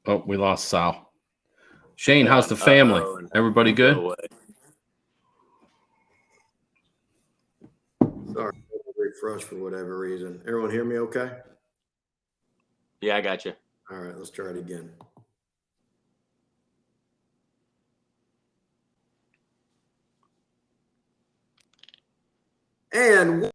Oh, we lost Sal. Shane, Yeah. how's the family? Everybody good? Sorry, refresh for whatever reason. Everyone hear me okay? Yeah, I got you. All right, let's try it again. And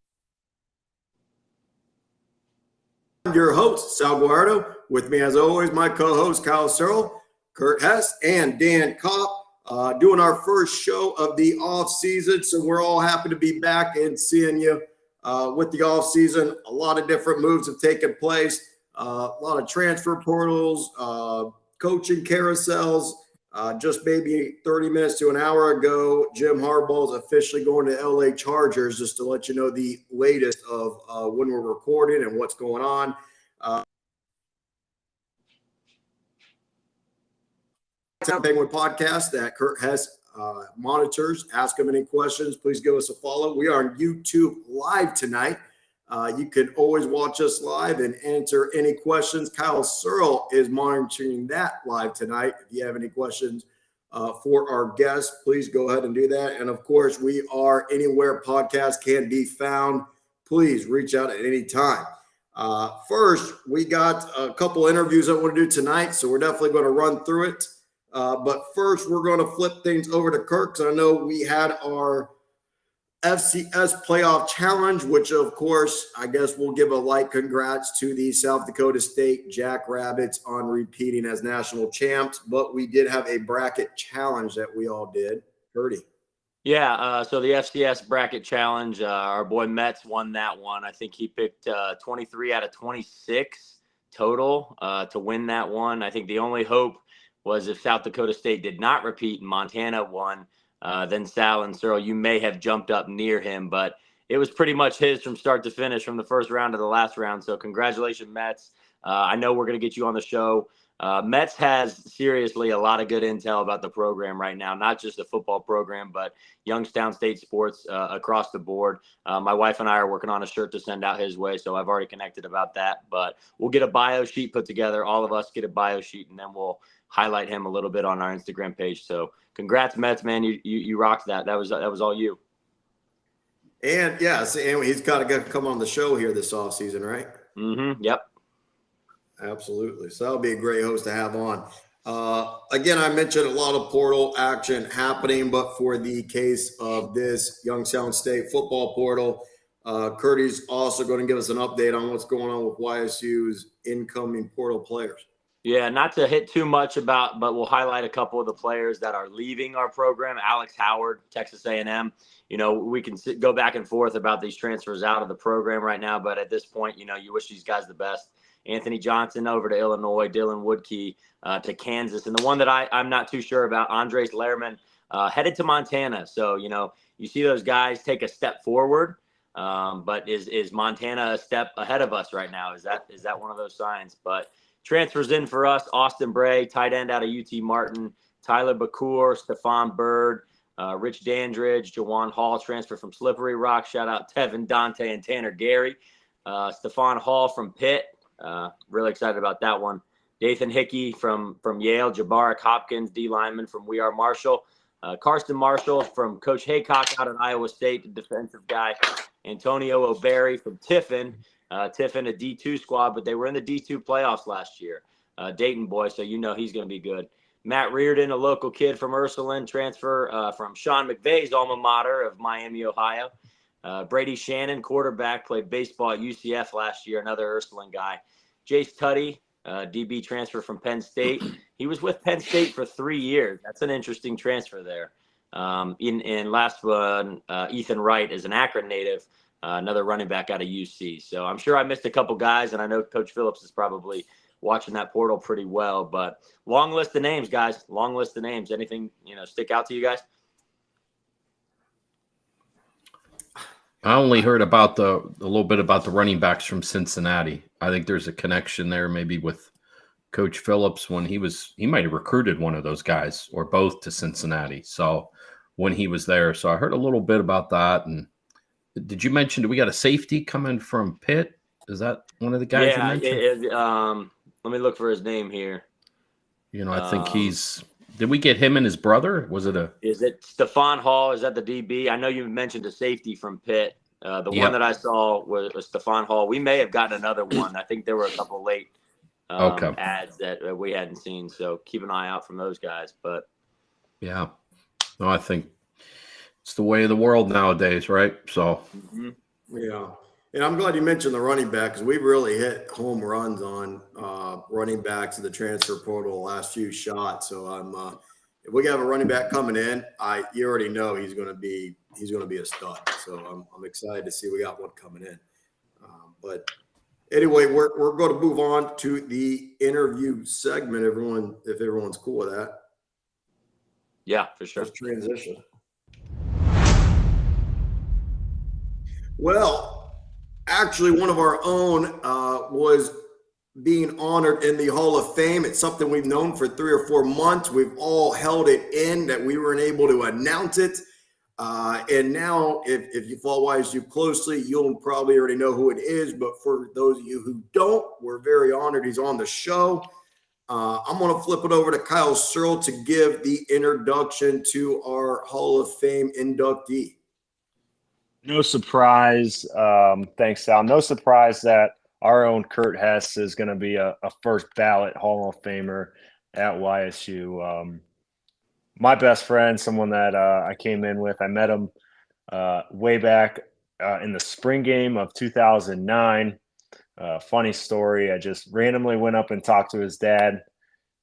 I'm your host, Sal Guardo. With me, as always, my co-host, Kyle Searle, Kurt Hess, and Dan Kopp. Doing our first show of the off season. So we're all happy to be back and seeing you with the off season. A lot of different moves have taken place. A lot of transfer portals, coaching carousels. Just maybe 30 minutes to an hour ago, Jim Harbaugh is officially going to LA Chargers, just to let you know the latest of when we're recording and what's going on. Penguin podcast that Kurt Hess monitors. Ask him any questions. Please give us a follow. We are on YouTube live tonight. You can always watch us live and answer any questions. Kyle Searle is monitoring that live tonight. If you have any questions for our guests, please go ahead and do that. And of course, we are anywhere podcasts can be found. Please reach out at any time. First, we got a couple interviews that we're going to do tonight, so we're definitely going to run through it. But first, we're going to flip things over to Kirk, because I know we had our FCS playoff challenge, which, of course, I guess we'll give a light congrats to the South Dakota State Jackrabbits on repeating as national champs. But we did have a bracket challenge that we all did. Curdy. Yeah, so the FCS bracket challenge, our boy Metz won that one. I think he picked 23 out of 26 total to win that one. I think the only hope was if South Dakota State did not repeat and Montana won, then Sal and Searle, you may have jumped up near him. But it was pretty much his from start to finish, from the first round to the last round. So congratulations, Metz. I know we're going to get you on the show. Metz has seriously a lot of good intel about the program right now, not just the football program, but Youngstown State sports across the board. My wife and I are working on a shirt to send out his way, so I've already connected about that. But we'll get a bio sheet put together. All of us get a bio sheet, and then we'll highlight him a little bit on our Instagram page. So congrats, Metz, man. You rocked that. That was all you. And yeah, and he's got to come on the show here this offseason, right? Mm-hmm. Yep. Absolutely. So that'll be a great host to have on. Again, I mentioned a lot of portal action happening, but for the case of this Youngstown State football portal, Curdy's also going to give us an update on what's going on with YSU's incoming portal players. Yeah, not to hit too much about, but we'll highlight a couple of the players that are leaving our program. Alex Howard, Texas A&M. You know, we can go back and forth about these transfers out of the program right now, but at this point, you know, you wish these guys the best. Anthony Johnson over to Illinois, Dylan Woodkey to Kansas. And the one that I'm not too sure about, Andres Lehrman, headed to Montana. So, you know, you see those guys take a step forward, but is Montana a step ahead of us right now? Is that one of those signs? But transfers in for us, Austin Bray, tight end out of UT Martin, Tyler Bacour, Stephon Bird, Rich Dandridge, Jawan Hall, transfer from Slippery Rock. Shout out Tevin Dante and Tanner Gary. Stephon Hall from Pitt. Really excited about that one. Dathan Hickey from Yale, Jabaric Hopkins, D lineman from We Are Marshall, Karsten Marshall from Coach Haycock out at Iowa State, the defensive guy, Antonio O'Berry from Tiffin. Tiffin, a D2 squad, but they were in the D2 playoffs last year. Dayton boy, so you know he's going to be good. Matt Reardon, a local kid from Ursuline, transfer from Sean McVay's alma mater of Miami, Ohio. Brady Shannon, quarterback, played baseball at UCF last year, another Ursuline guy. Jace Tutty, DB transfer from Penn State. He was with Penn State for 3 years. That's an interesting transfer there. In last one, Ethan Wright is an Akron native, another running back out of UC. So I'm sure I missed a couple guys, and I know Coach Phillips is probably watching that portal pretty well. But long list of names, guys. Long list of names. Anything, stick out to you guys? I only heard about a little bit about the running backs from Cincinnati. I think there's a connection there maybe with Coach Phillips when he might have recruited one of those guys or both to Cincinnati. So when he was there, so I heard a little bit about that. And did you mention, do we got a safety coming from Pitt? Is that one of the guys you mentioned? Let me look for his name here. I think did we get him and his brother? Was it Is it Stephon Hall? Is that the DB? I know you mentioned a safety from Pitt. The one that I saw was Stephon Hall. We may have gotten another one. I think there were a couple late ads that we hadn't seen. So keep an eye out from those guys. But yeah, no, I think it's the way of the world nowadays, right? So yeah. And I'm glad you mentioned the running back because we've really hit home runs on running backs in the transfer portal the last few shots. So if we have a running back coming in, you already know he's going to be a stud. So I'm excited to see we got one coming in. But anyway, we're going to move on to the interview segment. If everyone's cool with that. Yeah, for sure. Let's transition. Well, actually, one of our own was being honored in the Hall of Fame. It's something we've known for 3 or 4 months. We've all held it in that we weren't able to announce it. And now, if you follow YSU closely, you'll probably already know who it is. But for those of you who don't, we're very honored he's on the show. I'm going to flip it over to Kyle Searle to give the introduction to our Hall of Fame inductee. No surprise. Thanks, Sal. No surprise that our own Kurt Hess is going to be a first ballot Hall of Famer at YSU. My best friend, someone that I came in with, I met him way back in the spring game of 2009. Funny story. I just randomly went up and talked to his dad.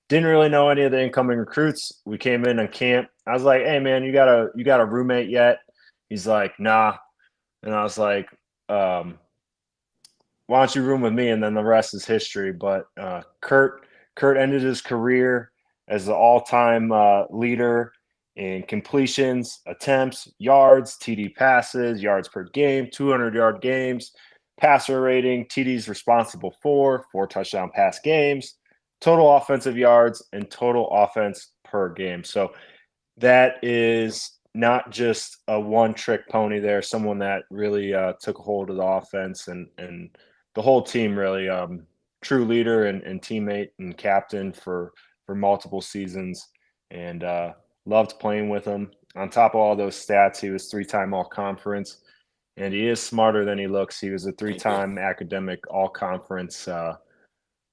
Didn't really know any of the incoming recruits. We came in on camp. I was like, "Hey, man, you got a roommate yet?" He's like, "Nah." And I was like, "Why don't you room with me?" And then the rest is history. But Kurt ended his career as the all-time leader in completions, attempts, yards, TD passes, yards per game, 200-yard games, passer rating, TDs responsible for, 4 touchdown pass games, total offensive yards, and total offense per game. So that is not just a one-trick pony there, someone that really took a hold of the offense and the whole team really true leader and teammate and captain for multiple seasons, and loved playing with him. On top of all those stats, he was 3-time all-conference, and he is smarter than he looks. He was a 3-time academic all-conference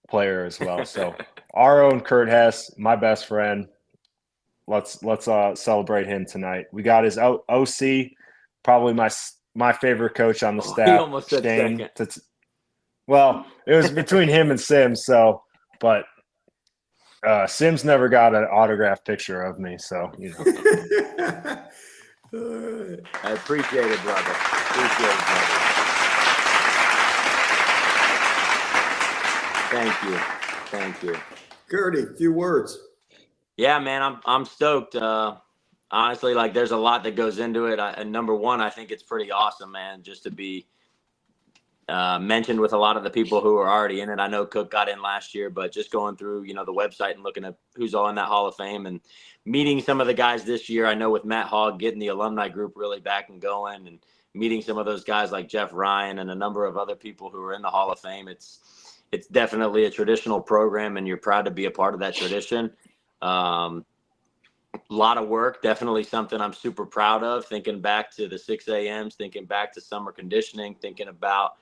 player as well. So our own Kurt Hess, my best friend. Let's celebrate him tonight. We got his OC, probably my favorite coach on the staff. He almost said second. Well, it was between him and Sims. So, but Sims never got an autographed picture of me. So, I appreciate it, brother. Thank you. Curdy, a few words. Yeah, man, I'm stoked. Honestly, like there's a lot that goes into it. And number one, I think it's pretty awesome, man, just to be mentioned with a lot of the people who are already in it. I know Cook got in last year, but just going through, the website and looking at who's all in that Hall of Fame and meeting some of the guys this year. I know with Matt Hogg getting the alumni group really back and going and meeting some of those guys like Jeff Ryan and a number of other people who are in the Hall of Fame. It's definitely a traditional program, and you're proud to be a part of that tradition. A lot of work, definitely something I'm super proud of, thinking back to the 6 a.m.s, thinking back to summer conditioning, thinking about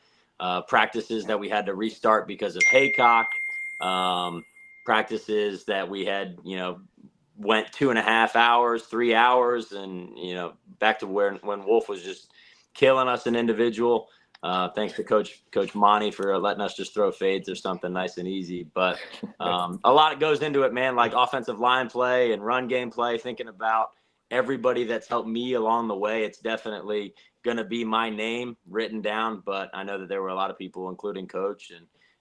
practices that we had to restart because of haycock, practices that we had, went 2.5 hours, 3 hours, and, back to when Wolf was just killing us an individual. Thanks to Coach Monty for letting us just throw fades or something nice and easy. But a lot goes into it, man, like offensive line play and run game play, thinking about everybody that's helped me along the way. It's definitely going to be my name written down, but I know that there were a lot of people, including Coach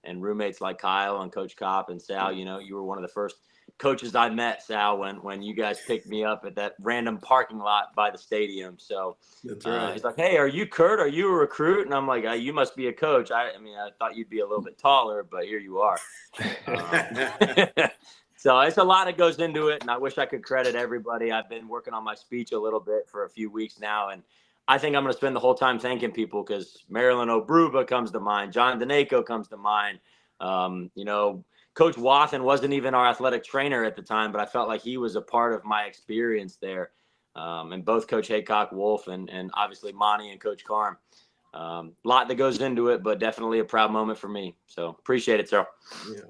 and roommates like Kyle and Coach Kopp and Sal. You were one of the first coaches I met, Sal, when you guys picked me up at that random parking lot by the stadium. So that's right. He's like, "Hey, are you Kurt? Are you a recruit?" And I'm like, "You must be a coach." I thought you'd be a little bit taller, but here you are. So it's a lot that goes into it, and I wish I could credit everybody. I've been working on my speech a little bit for a few weeks now, and I think I'm going to spend the whole time thanking people because Marilyn Obruba comes to mind, John Donaco comes to mind, Coach Wathen wasn't even our athletic trainer at the time, but I felt like he was a part of my experience there. And both Coach Haycock, Wolf, and obviously Monty and Coach Carm. A lot that goes into it, but definitely a proud moment for me. So appreciate it, sir. Yeah.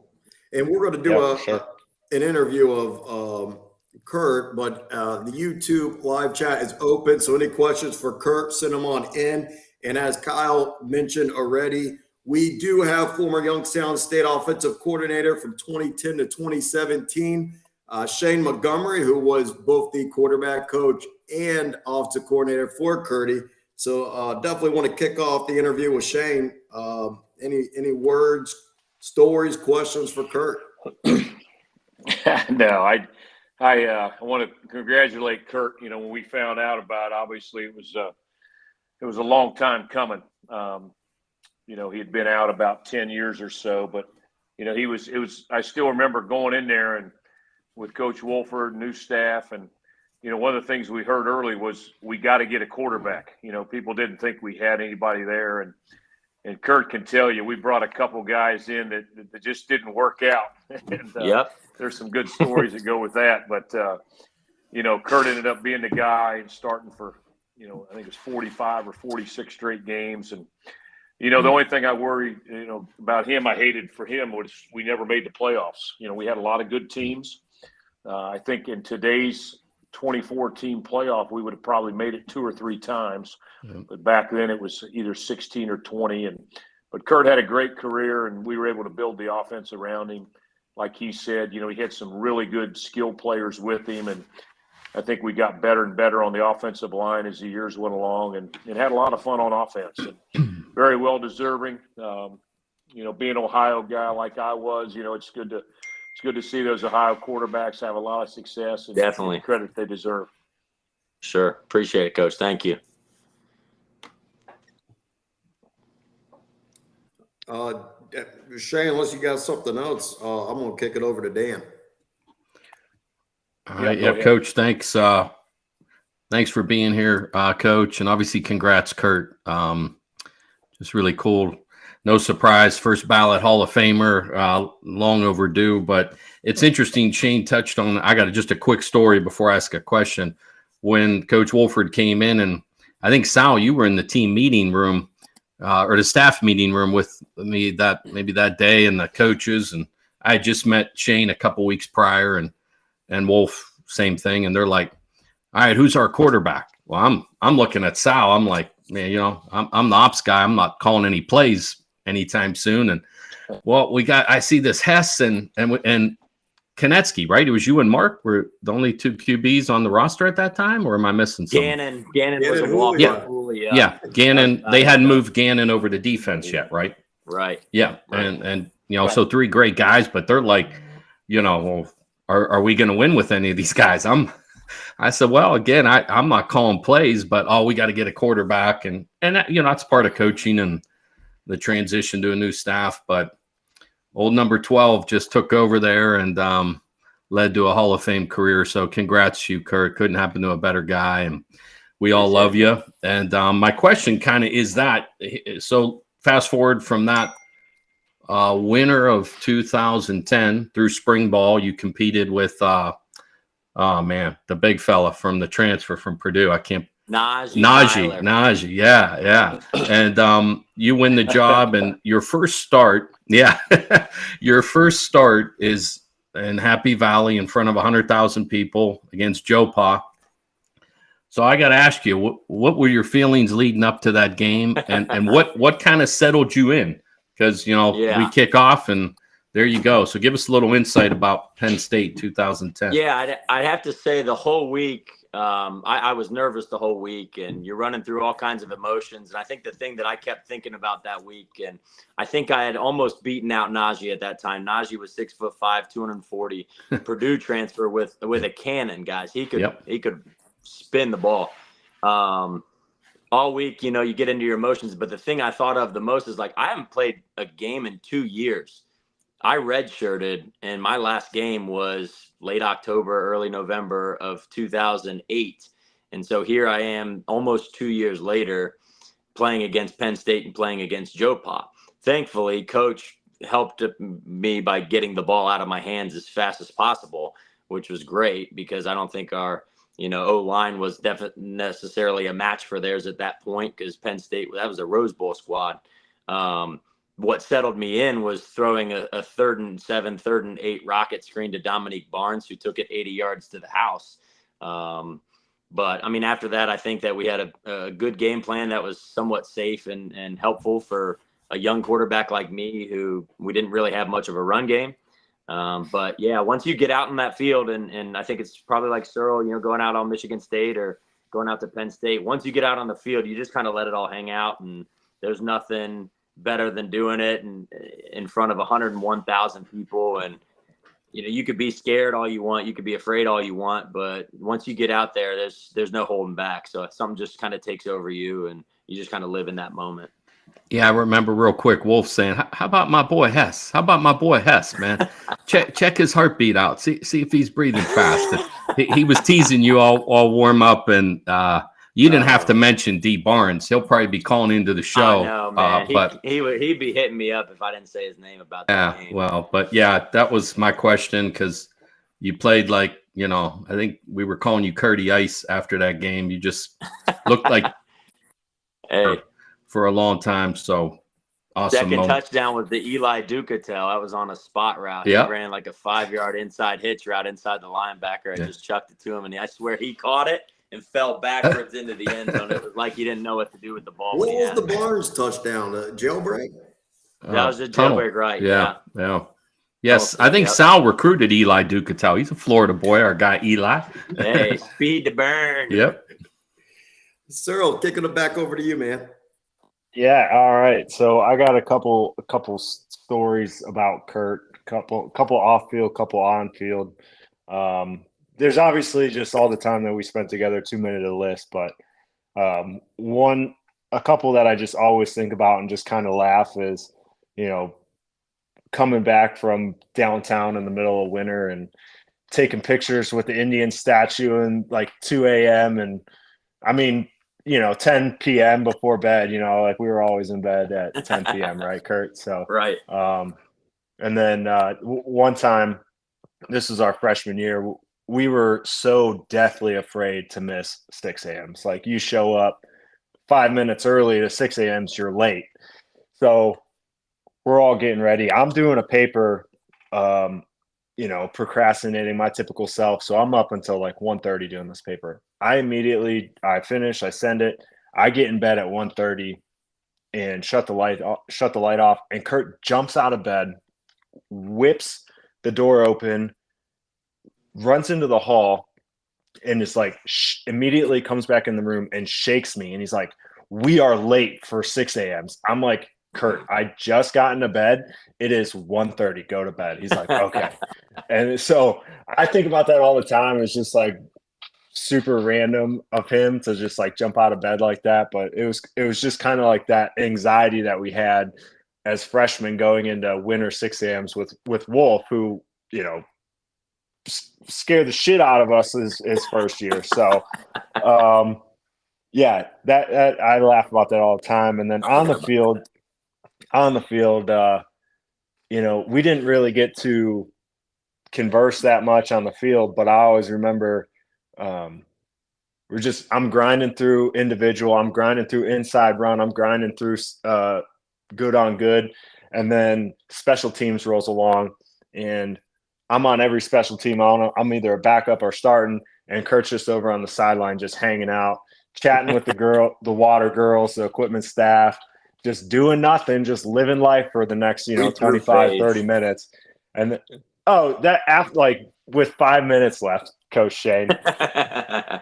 And we're going to do an interview of Kurt, but the YouTube live chat is open. So any questions for Kurt, send them on in. And as Kyle mentioned already, we do have former Youngstown State offensive coordinator from 2010 to 2017, Shane Montgomery, who was both the quarterback coach and offensive coordinator for Curdy. So definitely want to kick off the interview with Shane. Any words, stories, questions for Kurt? No, I want to congratulate Kurt. You know, when we found out about it, obviously it was a long time coming. You know, he had been out about 10 years or so, but you know, I still remember going in there and with Coach Wolford, new staff, and you know, one of the things we heard early was we got to get a quarterback. You know, people didn't think we had anybody there, and Kurt can tell you, we brought a couple guys in that just didn't work out. And, there's some good stories that go with that. But, you know, Kurt ended up being the guy and starting for, you know, I think it was 45 or 46 straight games. And, you know, the only thing I worried, you know, about him, I hated for him was we never made the playoffs. You know, we had a lot of good teams. I think in today's 24-team playoff, we would have probably made it 2 or 3 times. But back then it was either 16 or 20. But Kurt had a great career, and we were able to build the offense around him. Like he said, you know, he had some really good skill players with him, and I think we got better and better on the offensive line as the years went along, and had a lot of fun on offense. And very well deserving. You know, being an Ohio guy like I was, you know, it's good to see those Ohio quarterbacks have a lot of success and Definitely credit they deserve. Sure. Appreciate it, Coach. Thank you. Shane, unless you got something else, I'm going to kick it over to Dan. All right. Yeah, Coach, thanks. Thanks for being here, Coach. And obviously, congrats, Kurt. Just really cool. No surprise, first ballot Hall of Famer, long overdue. But it's interesting, Shane touched on, I got just a quick story before I ask a question. When Coach Wolford came in, and I think, Sal, you were in the team meeting room, or the staff meeting room with me that day, and the coaches, and I just met Shane a couple weeks prior, and Wolf, same thing, and they're like, all right, who's our quarterback? Well, I'm looking at Sal. I'm like, man, you know, I'm the ops guy. I'm not calling any plays anytime soon. And well, I see this Hess and Konetsky, right? It was you and Mark were the only 2 QBs on the roster at that time, or am I missing something? Gannon was a walk. Yeah. Gannon. They hadn't moved Gannon over to defense yet, right? Right. Yeah. Right. And you know, so 3 great guys, but they're like, you know, well, are we going to win with any of these guys? I said, well, again, I'm not calling plays, but we got to get a quarterback, and that, you know, that's part of coaching and the transition to a new staff. But old number 12 just took over there and led to a Hall of Fame career. So congrats to you, Kurt. Couldn't happen to a better guy, and we all love you. And my question kind of is that, so fast forward from that winter of 2010 through spring ball, you competed with the big fella from the transfer from Purdue. I can't. Najee. Yeah. And you win the job, and your first start is in Happy Valley in front of 100,000 people against Joe Pa. So I got to ask you, what were your feelings leading up to that game, and what kind of settled you in? Because, you know, we kick off and there you go. So give us a little insight about Penn State 2010. Yeah, I'd have to say the whole week, I was nervous the whole week, and you're running through all kinds of emotions. And I think the thing that I kept thinking about that week, and I think I had almost beaten out Najee at that time. Najee was 6'5", 240, Purdue transfer with a cannon, guys. He could spin the ball. All week, you know, you get into your emotions. But the thing I thought of the most is, like, I haven't played a game in 2 years. I redshirted, and my last game was late October, early November of 2008. And so here I am almost 2 years later playing against Penn State and playing against Joe Pa. Thankfully, Coach helped me by getting the ball out of my hands as fast as possible, which was great because I don't think our O-line was necessarily a match for theirs at that point because Penn State, that was a Rose Bowl squad. What settled me in was throwing a 3rd and 7, 3rd and 8 rocket screen to Dominique Barnes, who took it 80 yards to the house. But I mean, after that, I think that we had a good game plan that was somewhat safe and helpful for a young quarterback like me, who we didn't really have much of a run game. But yeah, once you get out in that field, and I think it's probably like Searle, going out on Michigan State or going out to Penn State, once you get out on the field, you just kind of let it all hang out, and there's nothing better than doing it in front of 101,000 people. And you could be scared all you want, you could be afraid all you want, but once you get out there, there's no holding back. So something just kind of takes over you, and you just kind of live in that moment. Yeah, I remember real quick Wolf saying, "How about my boy Hess? How about my boy Hess, man? check his heartbeat out. See if he's breathing fast." And he was teasing you all warm up, and you didn't have to mention D Barnes. He'll probably be calling into the show. I know, man. But he'd be hitting me up if I didn't say his name about that game. Well, but yeah, that was my question because you played like I think we were calling you Curdy Ice after that game. You just looked like hey. For a long time. So awesome. Second touchdown was the Eli Ducatel. I was on a spot route. Yep. He ran like a 5-yard inside hitch route inside the linebacker. I just chucked it to him, and I swear he caught it and fell backwards into the end zone. It was like he didn't know what to do with the ball. What was the Barnes touchdown? Jailbreak? That was a jailbreak, right? Yeah. Yes, I think Sal recruited Eli Ducatel. He's a Florida boy, our guy Eli. Hey, speed to burn. Yep. Cyril, kicking it back over to you, man. Yeah, all right. So I got a couple stories about Kurt, couple off field, couple on field. There's obviously just all the time that we spent together, too many to list, but a couple that I just always think about and just kind of laugh is, coming back from downtown in the middle of winter and taking pictures with the Indian statue and like 2 a.m. And I mean, 10 p.m. before bed, like we were always in bed at 10 p.m. right, Kurt? So, right. And then one time, this was our freshman year, we were so deathly afraid to miss 6 a.m.s. Like you show up 5 minutes early to 6 a.m.s, you're late. So we're all getting ready. I'm doing a paper, procrastinating, my typical self. So I'm up until like 1:30 doing this paper. I finish, I send it. I get in bed at 1:30 and shut the light off. And Kurt jumps out of bed, whips the door open, runs into the hall, and is like immediately comes back in the room and shakes me. And he's like, "We are late for 6 a.m.s." I'm like, "Kurt, I just got into bed. It is 1:30. Go to bed." He's like, "Okay." And so I think about that all the time. It's just like super random of him to just like jump out of bed like that. But it was just kind of like that anxiety that we had as freshmen going into winter 6 a.m.s with Wolf, who, scared the shit out of us his first year. So, yeah, that I laugh about that all the time. And then on the field, we didn't really get to converse that much on the field, but I always remember I'm grinding through individual, I'm grinding through inside run, I'm grinding through good on good, and then special teams rolls along, and I'm on every special team. I'm either a backup or starting, and Kurt's just over on the sideline just hanging out, chatting with the water girls, the equipment staff, just doing nothing, just living life for the next 25 30 minutes. And that after, like, with 5 minutes left, Coach Shane.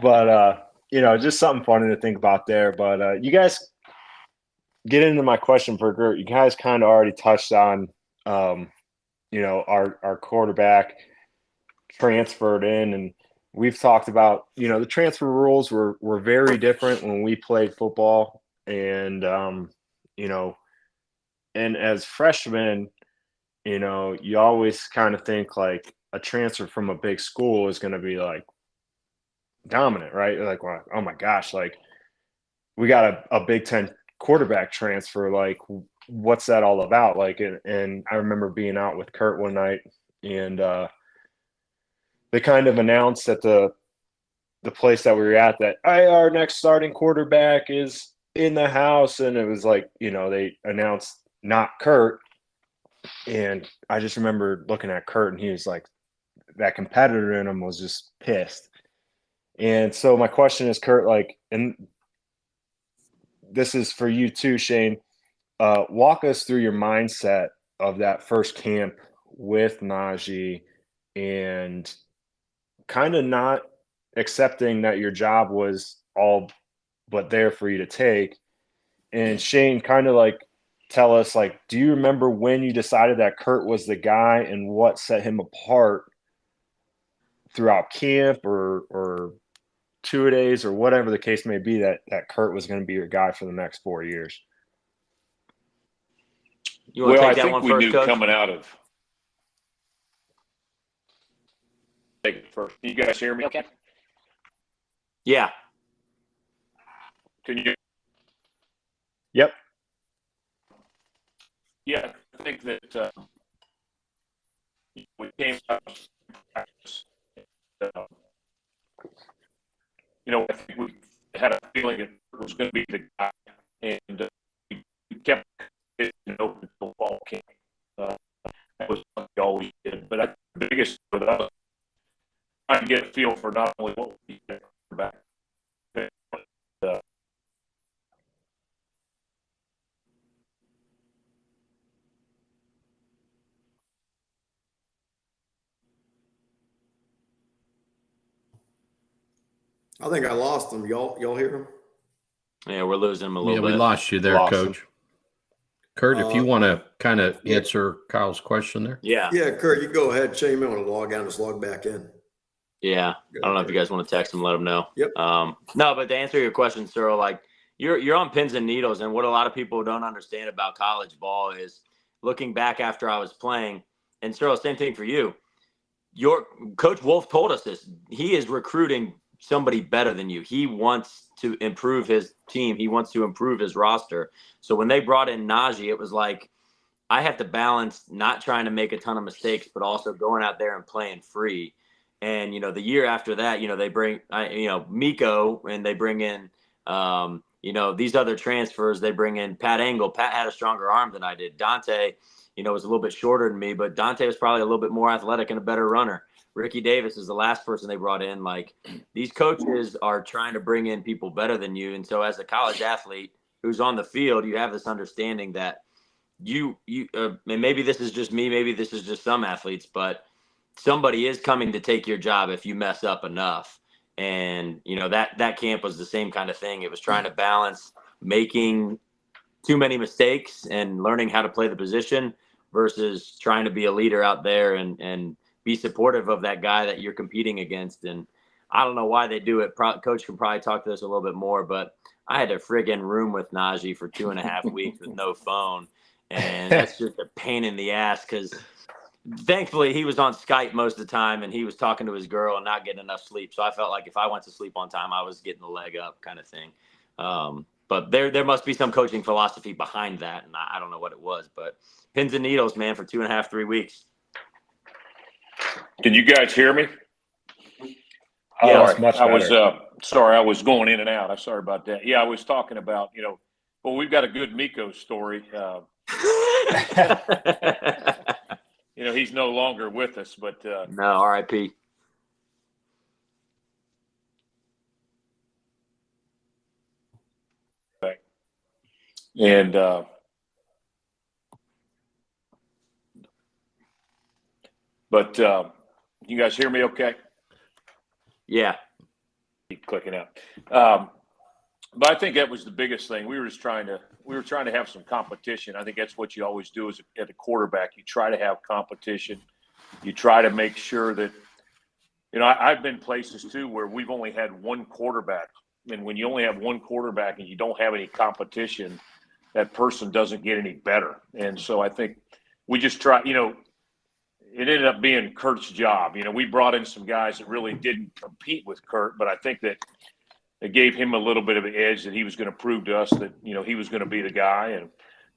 But just something funny to think about there. But you guys get into my question for Gert. You guys kind of already touched on our quarterback transferred in, and we've talked about the transfer rules were very different when we played football, and and as freshmen, you always kind of think like a transfer from a big school is going to be like dominant, right? Like, well, oh my gosh, like we got a Big Ten quarterback transfer. Like, what's that all about? Like, and I remember being out with Kurt one night, and they kind of announced at the place that we were at that, hey, our next starting quarterback is in the house. And it was like, they announced not Kurt. And I just remember looking at Kurt, and he was like, that competitor in him was just pissed. And so my question is, Kurt, like, and this is for you too, Shane, walk us through your mindset of that first camp with Najee and kind of not accepting that your job was all but there for you to take. And Shane, kind of like, tell us, like, do you remember when you decided that Kurt was the guy and what set him apart throughout camp or two days or whatever the case may be, that Kurt was going to be your guy for the next 4 years? You want to Well, I take that think one we first, knew Coach? coming out of. Take it first. You guys hear me? Okay. Yeah. Can you? Yep. Yeah, I think that we came out of practice. I think we had a feeling it was going to be the guy, and we kept it open until fall camp. That was what we always did. But I think the biggest for us, trying to get a feel for not only what we did back, but I think I lost him. Y'all hear him? Yeah, we're losing him a little Yeah, bit. we lost you there, Lost Coach. him. Kurt, if you want to kind of yeah. answer Kyle's question there. Yeah. Yeah, Kurt, you go ahead. Shane may want to log out and just log back in. Yeah. I don't know if you guys want to text him, let him know. Yep. No, but to answer your question, Cyril, like you're on pins and needles. And what a lot of people don't understand about college ball is looking back after I was playing, and Cyril, same thing for you. Your Coach Wolf told us this. He is recruiting somebody better than you. He wants to improve his team. He wants to improve his roster. So when they brought in Najee, it was like, I have to balance not trying to make a ton of mistakes, but also going out there and playing free. And, the year after that, they bring, Miko, and they bring in, these other transfers. They bring in Pat Angle. Pat had a stronger arm than I did. Dante, was a little bit shorter than me, but Dante was probably a little bit more athletic and a better runner. Ricky Davis is the last person they brought in. Like, these coaches are trying to bring in people better than you. And so as a college athlete who's on the field, you have this understanding that and maybe this is just me, maybe this is just some athletes, but somebody is coming to take your job if you mess up enough. And that camp was the same kind of thing. It was trying to balance making too many mistakes and learning how to play the position versus trying to be a leader out there and be supportive of that guy that you're competing against. And I don't know why they do it. Coach can probably talk to this a little bit more, but I had to friggin' room with Najee for 2.5 weeks with no phone. And that's just a pain in the ass because thankfully he was on Skype most of the time and he was talking to his girl and not getting enough sleep. So I felt like if I went to sleep on time, I was getting the leg up kind of thing. But there must be some coaching philosophy behind that. And I don't know what it was, but pins and needles, man, for 2.5, 3 weeks. Can you guys hear me? Yeah, that's much better. I was sorry, I was going in and out. I'm sorry about that. Yeah, I was talking about, well, we've got a good Miko story. He's no longer with us, but no, RIP. And but you guys hear me okay? Yeah. Keep clicking out. But I think that was the biggest thing. We were trying to have some competition. I think that's what you always do as a quarterback. You try to have competition. You try to make sure that, I've been places too where we've only had one quarterback. And when you only have one quarterback and you don't have any competition, that person doesn't get any better. And so I think we just try, it ended up being Kurt's job. We brought in some guys that really didn't compete with Kurt, but I think that it gave him a little bit of an edge that he was going to prove to us that, he was going to be the guy. And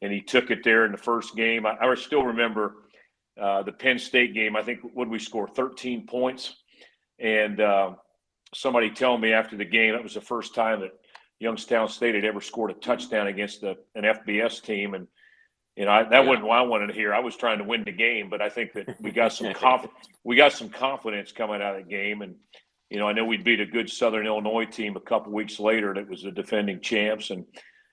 and he took it there in the first game. I still remember the Penn State game. I think, what did we score, 13 points? And somebody telling me after the game that was the first time that Youngstown State had ever scored a touchdown against an FBS team. And that wasn't what I wanted to hear. I was trying to win the game, but I think that we got some confidence coming out of the game. And I know we beat a good Southern Illinois team a couple weeks later that was the defending champs. And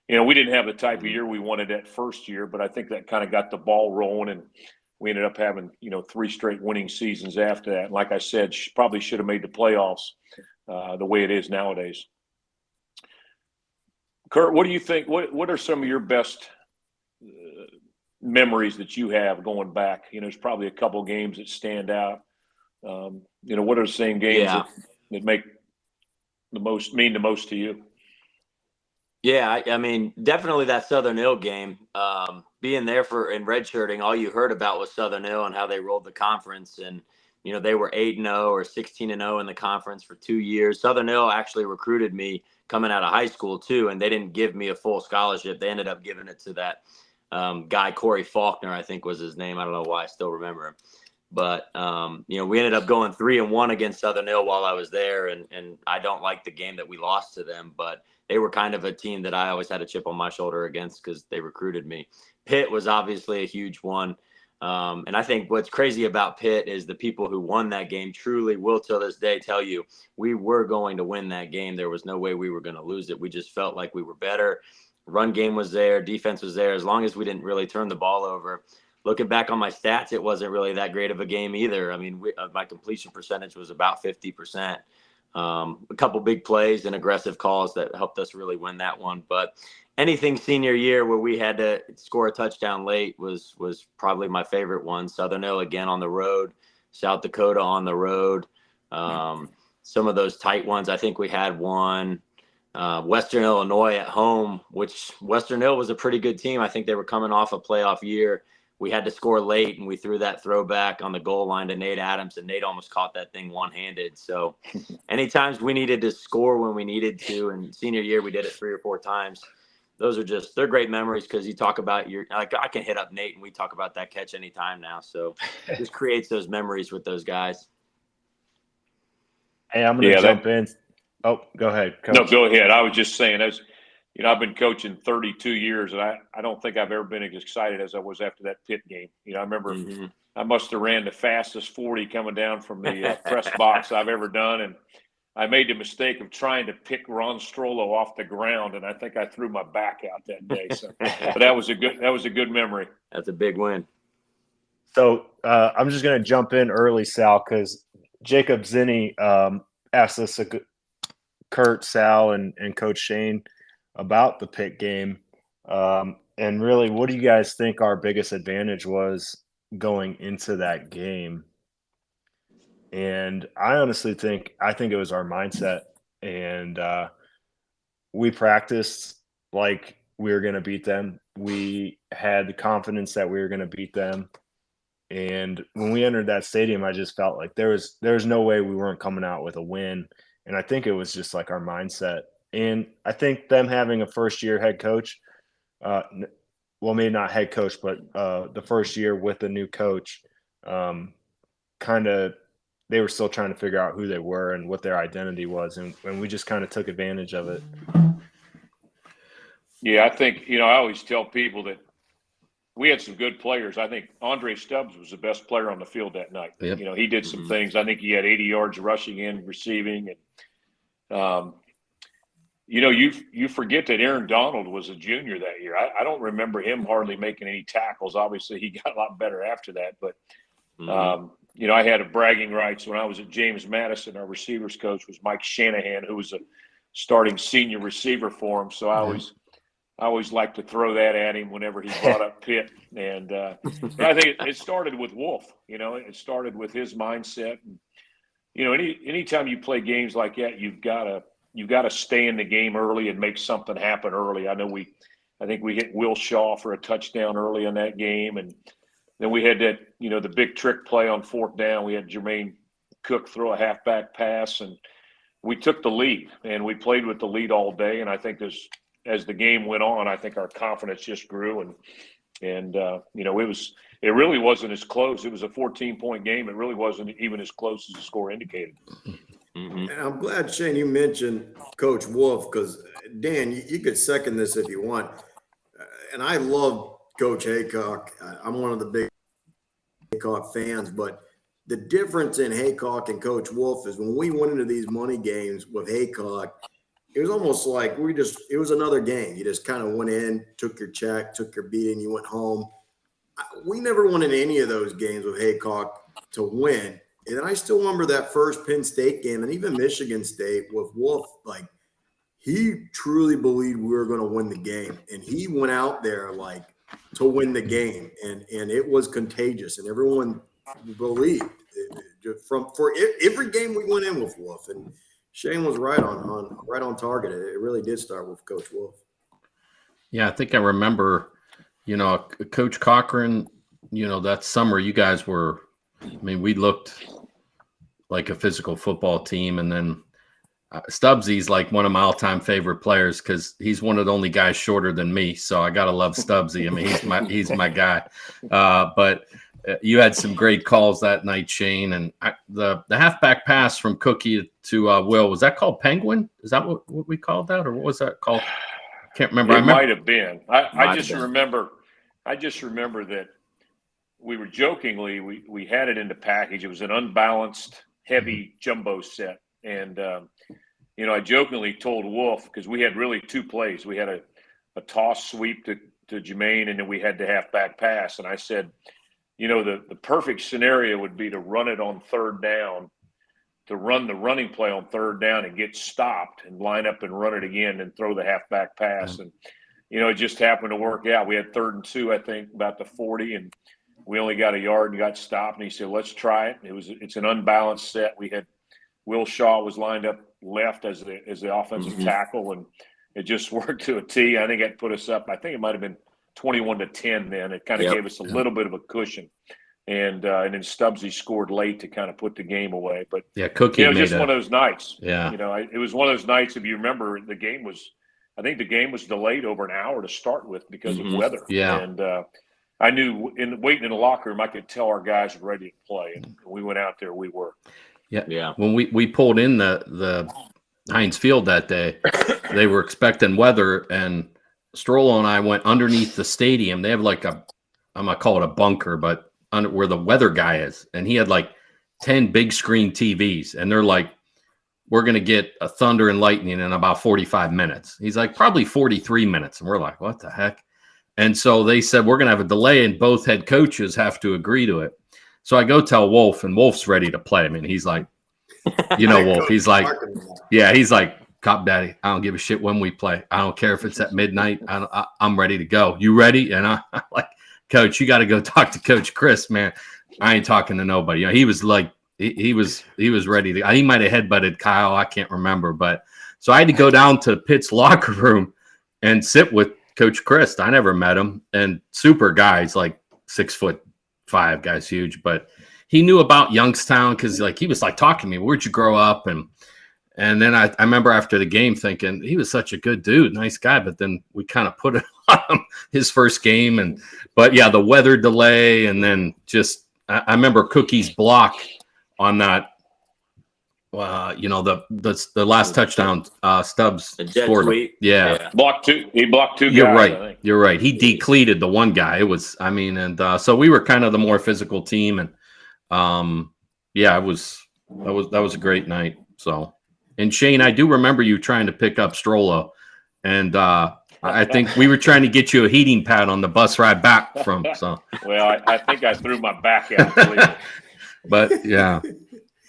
we didn't have the type of year we wanted that first year, but I think that kind of got the ball rolling, and we ended up having 3 straight winning seasons after that. And like I said, probably should have made the playoffs the way it is nowadays. Kurt, what do you think? What are some of your best memories that you have going back? There's probably a couple of games that stand out. What are the same games that make mean the most to you? Yeah, I mean, definitely that Southern Ill game. Being there and redshirting, all you heard about was Southern Ill and how they rolled the conference. And, they were 8-0 or 16-0 in the conference for 2 years. Southern Ill actually recruited me coming out of high school, too, and they didn't give me a full scholarship. They ended up giving it to that guy, Corey Faulkner, I think was his name. I don't know why I still remember him. But, we ended up going 3-1 against Southern Ill while I was there. And I don't like the game that we lost to them, but they were kind of a team that I always had a chip on my shoulder against because they recruited me. Pitt was obviously a huge one. And I think what's crazy about Pitt is the people who won that game truly will till this day tell you we were going to win that game. There was no way we were going to lose it. We just felt like we were better. Run game was there. Defense was there. As long as we didn't really turn the ball over. Looking back on my stats, it wasn't really that great of a game either. I mean, my completion percentage was about 50%. A couple big plays and aggressive calls that helped us really win that one. But anything senior year where we had to score a touchdown late was probably my favorite one. Southern Ill again on the road, South Dakota on the road. Some of those tight ones, I think we had one. Western Illinois at home, which Western Ill was a pretty good team. I think they were coming off a playoff year. We had to score late, and we threw that throwback on the goal line to Nate Adams, and Nate almost caught that thing one-handed. So anytime we needed to score when we needed to, and senior year we did it 3 or 4 times. Those are they're great memories because you talk about I can hit up Nate, and we talk about that catch anytime now. So it just creates those memories with those guys. Hey, I'm going to jump in. Oh, go ahead, Coach. No, go ahead. I was just saying, I've been coaching 32 years, and I don't think I've ever been as excited as I was after that Pitt game. I remember I must have ran the fastest 40 coming down from the press box I've ever done, and I made the mistake of trying to pick Ron Strollo off the ground, and I think I threw my back out that day. So, but that was a good memory. That's a big win. So I'm just going to jump in early, Sal, because Jacob Zinni asked us, Kurt, Sal, and Coach Shane about the Pitt game. And really, what do you guys think our biggest advantage was going into that game? And I honestly think it was our mindset. And we practiced like we were going to beat them. We had the confidence that we were going to beat them. And when we entered that stadium, I just felt like there was no way we weren't coming out with a win. And I think it was just like our mindset. And I think them having a first-year head coach, well, maybe not head coach, but the first year with a new coach, they were still trying to figure out who they were and what their identity was. And we just kind of took advantage of it. Yeah, I think, I always tell people that we had some good players. I think Andre Stubbs was the best player on the field that night. Yep. He did some things. I think he had 80 yards rushing in, receiving. And, you forget that Aaron Donald was a junior that year. I don't remember him hardly making any tackles. Obviously, he got a lot better after that. But, I had a bragging rights when I was at James Madison. Our receivers coach was Mike Shanahan, who was a starting senior receiver for him. So I always liked to throw that at him whenever he brought up Pitt. And I think it started with Wolf. It started with his mindset. And, anytime you play games like that, you've got to stay in the game early and make something happen early. I think we hit Will Shaw for a touchdown early in that game, and then we had that the big trick play on 4th down. We had Jermaine Cook throw a halfback pass, and we took the lead, and we played with the lead all day. And I think there's as the game went on, I think our confidence just grew, and it really wasn't as close. It was a 14-point game. It really wasn't even as close as the score indicated. And I'm glad, Shane, you mentioned Coach Wolf, because Dan, you could second this if you want. And I love Coach Haycock. I'm one of the big Haycock fans, but the difference in Haycock and Coach Wolf is when we went into these money games with Haycock, it was almost like it was another game. You just kind of went in, took your check, took your beating, you went home. We never won in any of those games with Haycock to win. And I still remember that first Penn State game and even Michigan State with Wolf. Like, he truly believed we were going to win the game. And he went out there like to win the game. And it was contagious. And everyone believed for every game we went in with Wolf. And Shane was right on target. It really did start with Coach Wolf. Yeah, I think I remember, Coach Cochran, that summer you guys were, we looked like a physical football team. And then Stubbsy's like one of my all-time favorite players because he's one of the only guys shorter than me. So I got to love Stubbsy. He's my guy. But you had some great calls that night, Shane. And the halfback pass from Cookie to Will, was that called Penguin? Is that what we called that? Or what was that called? I can't remember. It might have been. I just remember that we were jokingly, we had it in the package. It was an unbalanced, heavy jumbo set. And, I jokingly told Wolf, because we had really two plays. We had a toss sweep to Jermaine, and then we had the halfback pass. And I said, the perfect scenario would be to run it on third down, to run the running play on third down and get stopped and line up and run it again and throw the halfback pass. And, it just happened to work out. We had 3rd and 2, I think, about the 40, and we only got a yard and got stopped. And he said, let's try it. It's an unbalanced set. We had Will Shaw was lined up left as the offensive tackle, and it just worked to a T. I think it put us up. I think it might have been 21-10 then. It kind of gave us a little bit of a cushion. And then Stubbsy scored late to kind of put the game away. But yeah, Cookie it was just one of those nights. Yeah. It was one of those nights, if you remember, the game was delayed over an hour to start with because of weather. Yeah. And I knew waiting in the locker room, I could tell our guys were ready to play. And we went out there, we were. Yeah. When we pulled in the Heinz Field that day, they were expecting weather, and Strollo and I went underneath the stadium. They have like I'm gonna call it a bunker, but where the weather guy is, and he had like 10 big screen TVs, and they're like, we're gonna get a thunder and lightning in about 45 minutes. He's like, probably 43 minutes, and we're like, what the heck? And so they said we're gonna have a delay, and both head coaches have to agree to it. So I go tell Wolf, and Wolf's ready to play. He's like, Wolf. He's like, he's like, Cop Daddy, I don't give a shit when we play. I don't care if it's at midnight. I'm ready to go. You ready? And I'm like, Coach, you got to go talk to Coach Chris, man. I ain't talking to nobody. He was like, he was ready to. He might have headbutted Kyle. I can't remember, but so I had to go down to Pitt's locker room and sit with Coach Chris. I never met him, and super guy. He's like 6'5", guy's huge, but he knew about Youngstown because he was like talking to me. Where'd you grow up? And then I remember after the game thinking he was such a good dude, nice guy. But then we kind of put it on him his first game, but the weather delay, and then just I remember Cookie's block on that. The last touchdown Stubbs scored. Sweep. Yeah. Blocked two. He blocked two guys. You're right. I think. You're right. He decleated the one guy. It was, so we were kind of the more physical team, and that was a great night. So, and Shane, I do remember you trying to pick up Strollo, and I think we were trying to get you a heating pad on the bus ride back from. So, well, I think I threw my back out. But yeah.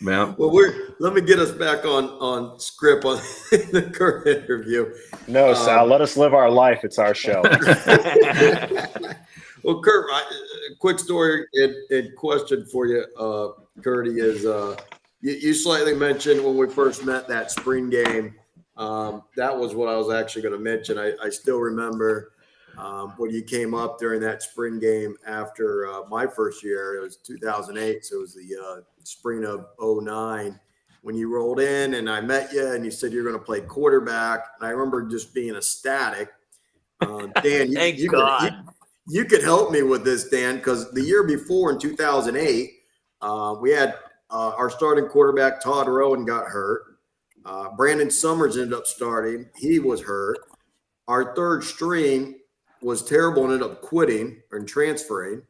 Well, let me get us back on script on the current interview. No, Sal, let us live our life. It's our show. Well, Kurt, quick story and question for you, Curdy, is you slightly mentioned when we first met that spring game. That was what I was actually going to mention. I still remember when you came up during that spring game after my first year. It was 2008, so it was the spring of 2009 when you rolled in and I met you and you said you're going to play quarterback. And I remember just being ecstatic. Dan, Thank God. You could help me with this, Dan, because the year before in 2008, we had our starting quarterback, Todd Rowan, got hurt. Brandon Summers ended up starting. He was hurt. Our third string was terrible and ended up quitting and transferring.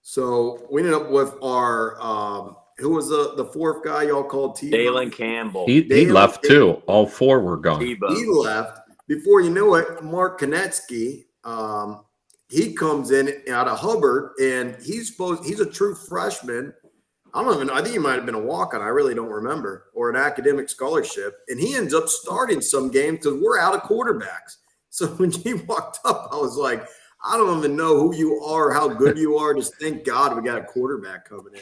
So we ended up with our who was the fourth guy y'all called T? Dalen Campbell. He left too. All four were gone. Tebow. He left. Before you know it, Mark Konetsky, he comes in out of Hubbard, and he's a true freshman. I think he might have been a walk-on. I really don't remember, or an academic scholarship. And he ends up starting some games because we're out of quarterbacks. So when he walked up, I was like, I don't even know who you are, how good you are. Just thank God we got a quarterback coming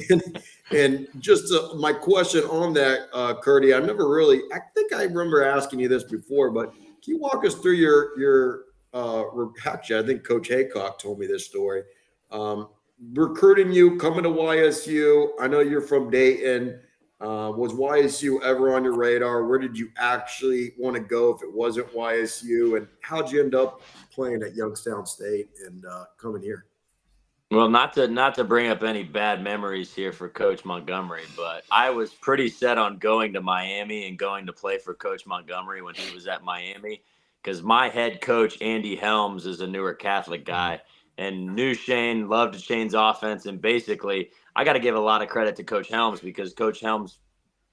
in. And just my question on that, Curdy, I think I remember asking you this before, but can you walk us through your actually, I think Coach Haycock told me this story. Recruiting you, coming to YSU. I know you're from Dayton. Was YSU ever on your radar? Where did you actually want to go if it wasn't YSU? And how'd you end up playing at Youngstown State and coming here? Well, not to bring up any bad memories here for Coach Montgomery, but I was pretty set on going to Miami and going to play for Coach Montgomery when he was at Miami, because my head coach, Andy Helms, is a Newark Catholic guy and knew Shane, loved Shane's offense. And basically, I got to give a lot of credit to Coach Helms, because Coach Helms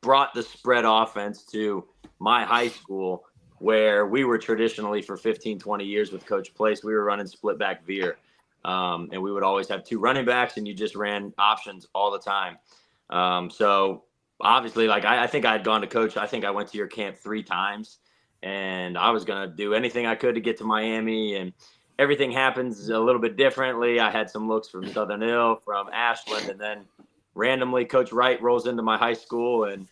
brought the spread offense to my high school, where we were traditionally for 15, 20 years with Coach Place, we were running split back veer. And we would always have two running backs, and you just ran options all the time. So obviously, like I think I had gone to coach. I think I went to your camp 3 times, and I was going to do anything I could to get to Miami, and everything happens a little bit differently. I had some looks from Southern Hill, from Ashland, and then randomly Coach Wright rolls into my high school, and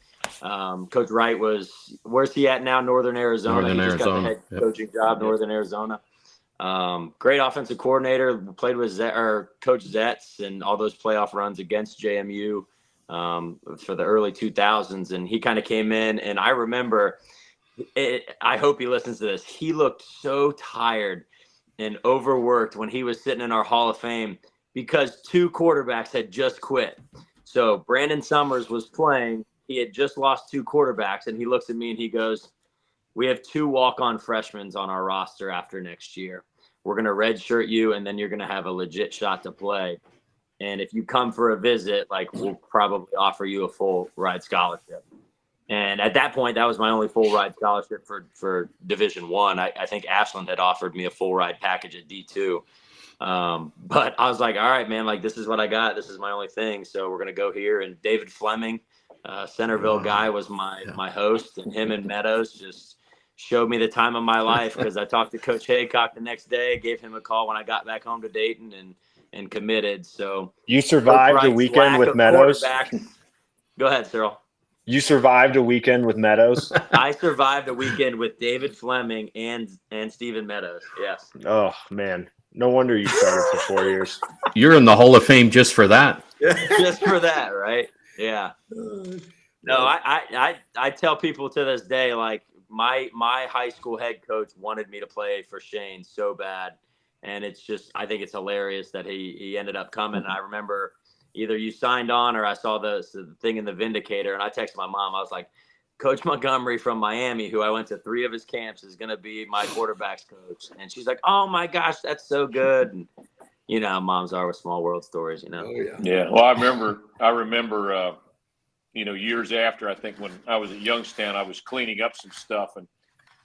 Coach Wright where's he at now? Northern Arizona. He just got the head coaching job, Northern Arizona. Great offensive coordinator, played with Coach Zetz and all those playoff runs against JMU for the early 2000s. And he kind of came in, and I remember, I hope he listens to this, he looked so tired and overworked when he was sitting in our Hall of Fame, because 2 quarterbacks had just quit. So Brandon Summers was playing. He had just lost 2 quarterbacks, and he looks at me and he goes, "We have 2 walk-on freshmen on our roster after next year. We're going to redshirt you, and then you're going to have a legit shot to play. And if you come for a visit, like, we'll probably offer you a full ride scholarship." And at that point, that was my only full ride scholarship for Division I. I think Ashland had offered me a full ride package at D2. But I was like, all right, man, like, this is what I got. This is my only thing. So we're going to go here. And David Fleming, Centerville guy, was my host, and him and Meadows just showed me the time of my life, because I talked to Coach Haycock the next day, gave him a call when I got back home to Dayton, and committed. So you survived a weekend with Meadows? Go ahead, Cyril. You survived a weekend with Meadows? I survived a weekend with David Fleming and Stephen Meadows. Yes. Oh, man. No wonder you started for 4 years. You're in the Hall of Fame just for that. Just for that, right? Yeah. No, I tell people to this day, like, my high school head coach wanted me to play for Shane so bad. And it's just, I think it's hilarious that he ended up coming. And I remember either you signed on or I saw the thing in the Vindicator, and I texted my mom. I was like, Coach Montgomery from Miami, who I went to 3 of his camps, is going to be my quarterback's coach. And she's like, oh my gosh, that's so good. And, you know how moms are with small world stories, you know? Oh, yeah. Yeah. Well, I remember, years after, I think when I was at Youngstown, I was cleaning up some stuff, and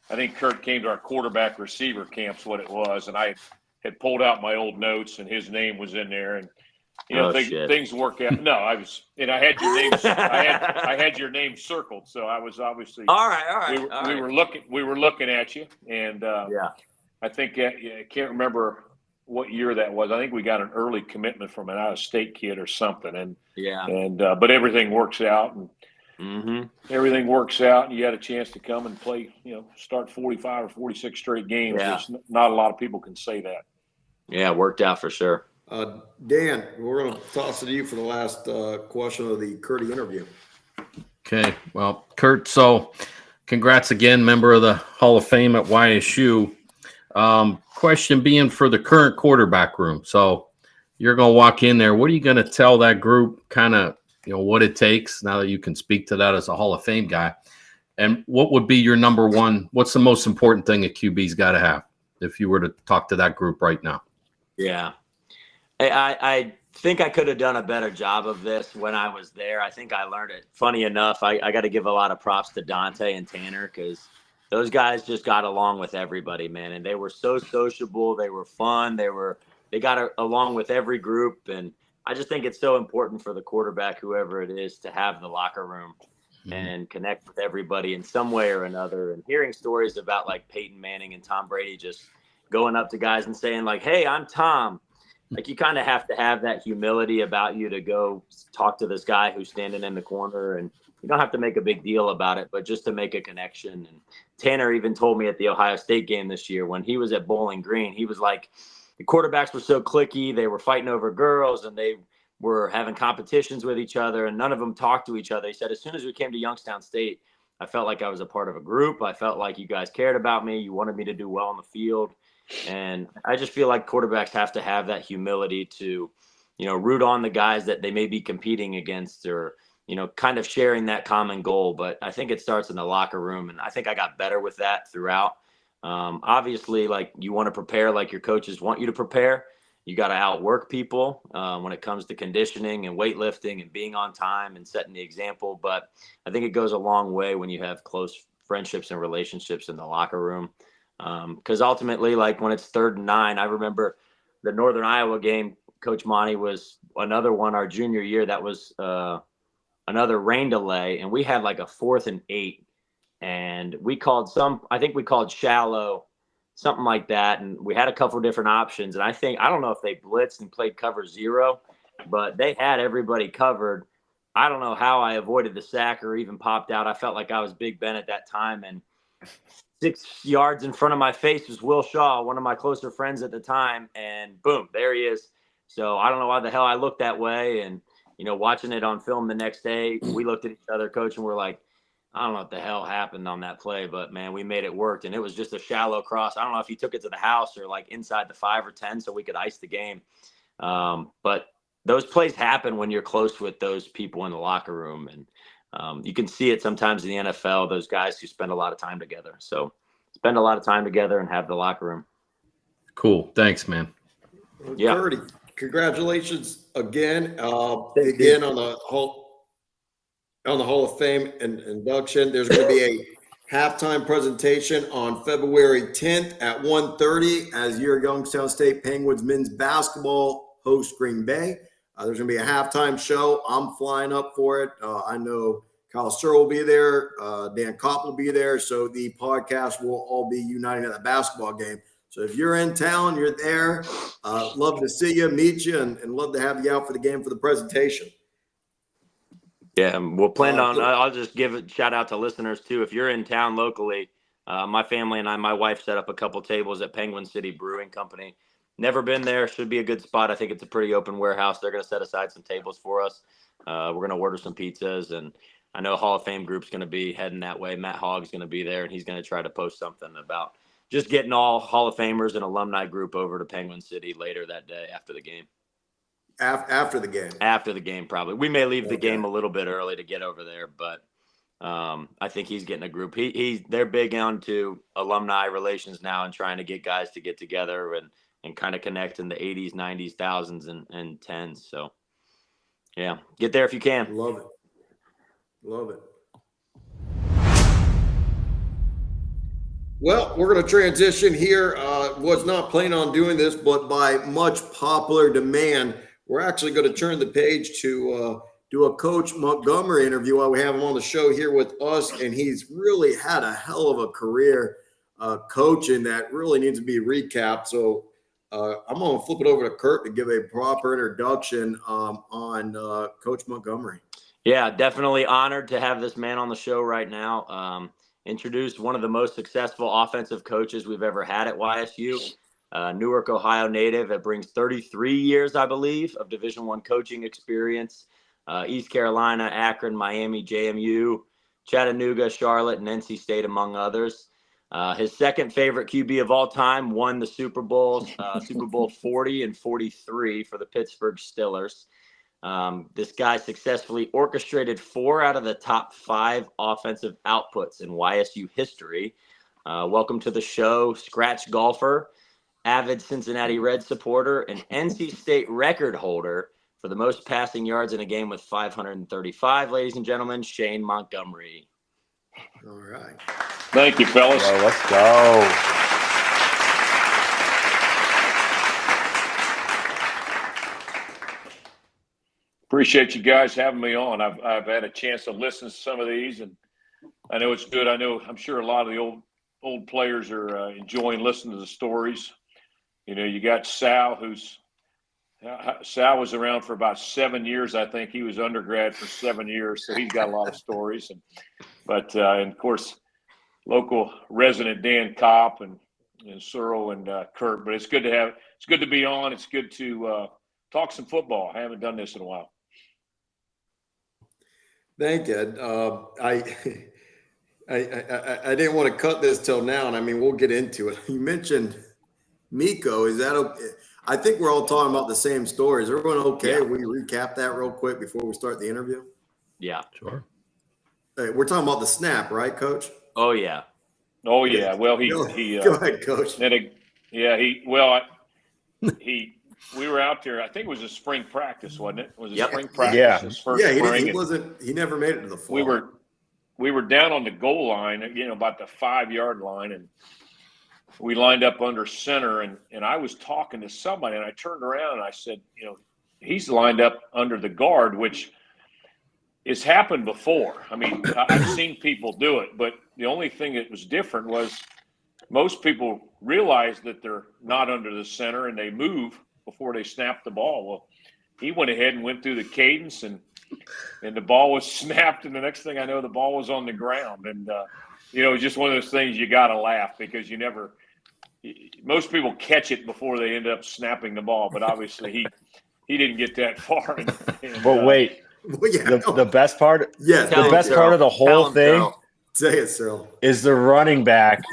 I think Kurt came to our quarterback receiver camps, what it was. And I had pulled out my old notes, and his name was in there. And, things work out. No, I had your name. I had your name circled, so I was obviously all right. We were looking at you, and I think I can't remember what year that was. I think we got an early commitment from an out-of-state kid or something, but everything works out, and everything works out, and you had a chance to come and play. Start 45 or 46 straight games. Yeah. Which not a lot of people can say that. Yeah, it worked out for sure. Dan, we're going to toss it to you for the last question of the Curdy interview. Okay. Well, Kurt, so congrats again, member of the Hall of Fame at YSU. Question being for the current quarterback room. So you're going to walk in there. What are you going to tell that group kind of, what it takes now that you can speak to that as a Hall of Fame guy? And what would be your number one? What's the most important thing a QB's got to have if you were to talk to that group right now? Yeah. I think I could have done a better job of this when I was there. I think I learned it. Funny enough, I got to give a lot of props to Dante and Tanner because those guys just got along with everybody, man. And they were so sociable. They were fun. They got along with every group. And I just think it's so important for the quarterback, whoever it is, to have the locker room and connect with everybody in some way or another. And hearing stories about like Peyton Manning and Tom Brady just going up to guys and saying like, "Hey, I'm Tom." Like, you kind of have to have that humility about you to go talk to this guy who's standing in the corner, and you don't have to make a big deal about it, but just to make a connection. And Tanner even told me at the Ohio State game this year when he was at Bowling Green, he was like, the quarterbacks were so cliquey. They were fighting over girls and they were having competitions with each other, and none of them talked to each other. He said, as soon as we came to Youngstown State, I felt like I was a part of a group. I felt like you guys cared about me. You wanted me to do well on the field. And I just feel like quarterbacks have to have that humility to, root on the guys that they may be competing against or, kind of sharing that common goal. But I think it starts in the locker room. And I think I got better with that throughout. Obviously, like, you want to prepare like your coaches want you to prepare. You got to outwork people when it comes to conditioning and weightlifting and being on time and setting the example. But I think it goes a long way when you have close friendships and relationships in the locker room. Because ultimately, like when it's 3rd and 9, I remember the Northern Iowa game. Coach Monty was another one our junior year. That was another rain delay, and we had like a 4th and 8, and I think we called shallow, something like that, and we had a couple of different options. And I don't know if they blitzed and played cover 0, but they had everybody covered. I don't know how I avoided the sack or even popped out. I felt like I was Big Ben at that time, and 6 yards in front of my face was Will Shaw, one of my closer friends at the time, and boom, there he is. So I don't know why the hell I looked that way. And, watching it on film the next day, we looked at each other, coach, and we're like, I don't know what the hell happened on that play, but man, we made it work. And it was just a shallow cross. I don't know if he took it to the house or like inside the 5 or 10 so we could ice the game. But those plays happen when you're close with those people in the locker room. And you can see it sometimes in the NFL, those guys who spend a lot of time together. So spend a lot of time together and have the locker room. Cool. Thanks, man. Yeah. Curdy, congratulations again. Again on the Hall of Fame induction. There's going to be a halftime presentation on February 10th at 1:30 as your Youngstown State Penguins men's basketball host Green Bay. There's going to be a halftime show. I'm flying up for it. I know Kyle Sir will be there. Dan Kopp will be there. So the podcast will all be uniting at the basketball game. So if you're in town, you're there. Love to see you, meet you, and love to have you out for the game for the presentation. Yeah, we'll plan on. I'll just give a shout out to listeners too. If you're in town locally, my family and my wife set up a couple tables at Penguin City Brewing Company. Never been there. Should be a good spot. I think it's a pretty open warehouse. They're going to set aside some tables for us. We're going to order some pizzas, and I know Hall of Fame group's going to be heading that way. Matt Hogg's going to be there, and he's going to try to post something about just getting all Hall of Famers and alumni group over to Penguin City later that day after the game. After the game? After the game, probably. We may leave the game a little bit early to get over there, but I think he's getting a group. They're big onto alumni relations now and trying to get guys to get together and kind of connect in the 80s, 90s, thousands, and tens. So, yeah, get there if you can. Love it. Well, we're going to transition here. Was not planning on doing this, but by much popular demand, we're actually going to turn the page to do a Coach Montgomery interview while we have him on the show here with us. And he's really had a hell of a career coaching that really needs to be recapped. So I'm going to flip it over to Kurt to give a proper introduction on Coach Montgomery. Yeah, definitely honored to have this man on the show right now. Introduced one of the most successful offensive coaches we've ever had at YSU. Newark, Ohio native. It brings 33 years, I believe, of Division I coaching experience. East Carolina, Akron, Miami, JMU, Chattanooga, Charlotte, and NC State, among others. His second favorite QB of all time won the Super Bowl 40 and 43 for the Pittsburgh Steelers. This guy successfully orchestrated 4 out of the top 5 offensive outputs in YSU history. Welcome to the show, scratch golfer, avid Cincinnati Reds supporter, and NC State record holder for the most passing yards in a game with 535, ladies and gentlemen, Shane Montgomery. All right. Thank you, fellas. Well, let's go. Appreciate you guys having me on. I've had a chance to listen to some of these, and I know it's good. I'm sure a lot of the old players are enjoying listening to the stories. You know, you got Sal, Sal was around for about 7 years. I think he was undergrad for 7 years, so he's got a lot of stories. And of course, local resident Dan Kopp and Searle and Kurt. But it's good to be on. It's good to talk some football. I haven't done this in a while. Thank you. I didn't want to cut this till now, and I mean, we'll get into it. You mentioned Miko. Is that okay? I think we're all talking about the same story. Is everyone okay? Yeah. We recap that real quick before we start the interview? Yeah. Sure. Hey, we're talking about the snap, right, Coach? Oh, yeah. Oh yeah. Well, he go ahead, Coach. We were out there. I think it was a spring practice, wasn't it? Was it Yep. spring practice? Yeah. His first spring. He never made it to the fall. We were down on the goal line, about the 5-yard line, and we lined up under center, and I was talking to somebody, and I turned around and I said, he's lined up under the guard, which has happened before. I mean, I've seen people do it, but the only thing that was different was most people realize that they're not under the center and they move before they snap the ball. Well, he went ahead and went through the cadence, and the ball was snapped, and the next thing I know, the ball was on the ground. And it's just one of those things you got to laugh, because most people catch it before they end up snapping the ball, but obviously he didn't get that far. But wait, the best part, yes, the best part of the whole thing, say it, Cyril, is the running back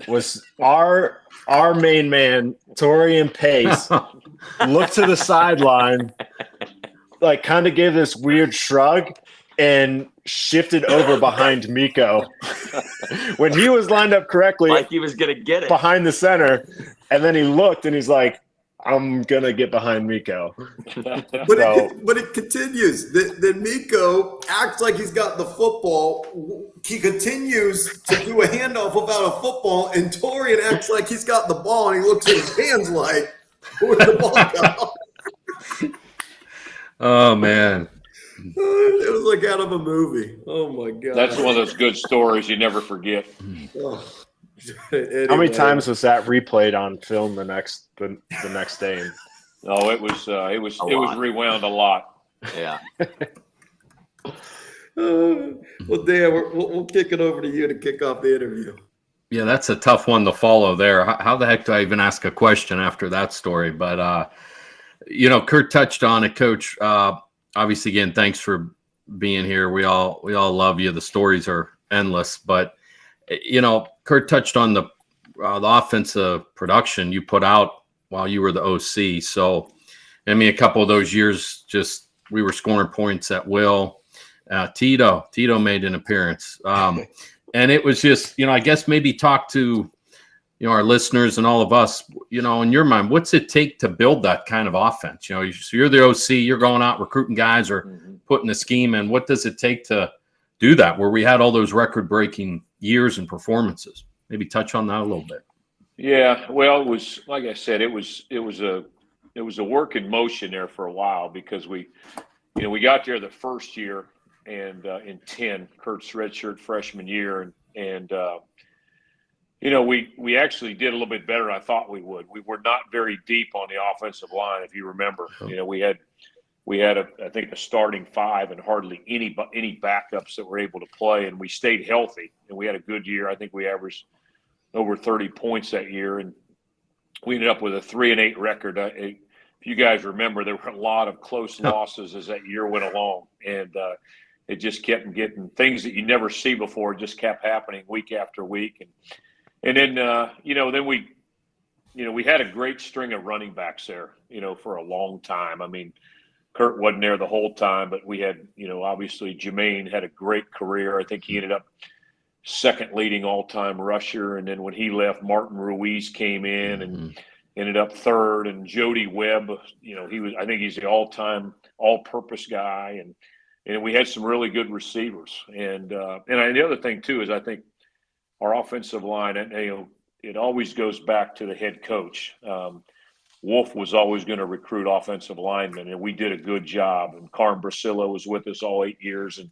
was our main man, Torian Pace, looked to the sideline, like kind of gave this weird shrug and shifted over behind Miko when he was lined up correctly, Like he was going to get it behind the center. And then he looked and he's like, I'm going to get behind Miko. But it continues. Then Miko acts like he's got the football. He continues to do a handoff without a football, and Torian acts like he's got the ball, and he looks at his hands like, where's the ball go? Oh, man. It was like out of a movie. Oh, my God. That's one of those good stories you never forget. Oh. Anyway. How many times was that replayed on film the next day? No, it was rewound a lot. Yeah. Well, Dan, we'll kick it over to you to kick off the interview. Yeah, that's a tough one to follow there. How the heck do I even ask a question after that story? But, Kurt touched on it, Coach. Obviously, again, thanks for being here. We all love you. The stories are endless. But, Kurt touched on the offensive production you put out while you were the OC. So, I mean, a couple of those years, we were scoring points at will. Tito made an appearance. And it was just, I guess maybe talk to, our listeners and all of us, in your mind, what's it take to build that kind of offense? So you're the OC, you're going out recruiting guys or putting a scheme in. What does it take to do that where we had all those record-breaking years and performances? Maybe touch on that a little bit. Yeah, well, it was, like I said, it was a work in motion there for a while, because we got there the first year, and in 10, Kurt's redshirt freshman year, and we actually did a little bit better than I thought we would. We were not very deep on the offensive line, if you remember. We had I think a starting 5 and hardly any backups that were able to play, and we stayed healthy, and we had a good year. I think we averaged over 30 points that year, and we ended up with a 3-8 record. if you guys remember, there were a lot of close losses as that year went along, and it just kept getting things that you never see before. Just kept happening week after week, and then then we had a great string of running backs there, for a long time. I mean, Kurt wasn't there the whole time, but we had, obviously Jermaine had a great career. I think he ended up second leading all-time rusher, and then when he left, Martin Ruiz came in and ended up third, and Jody Webb, I think he's the all-time all-purpose guy, and we had some really good receivers. And the other thing too is I think our offensive line, it always goes back to the head coach. Wolf was always going to recruit offensive linemen, and we did a good job. And Carm Brasillo was with us all 8 years, and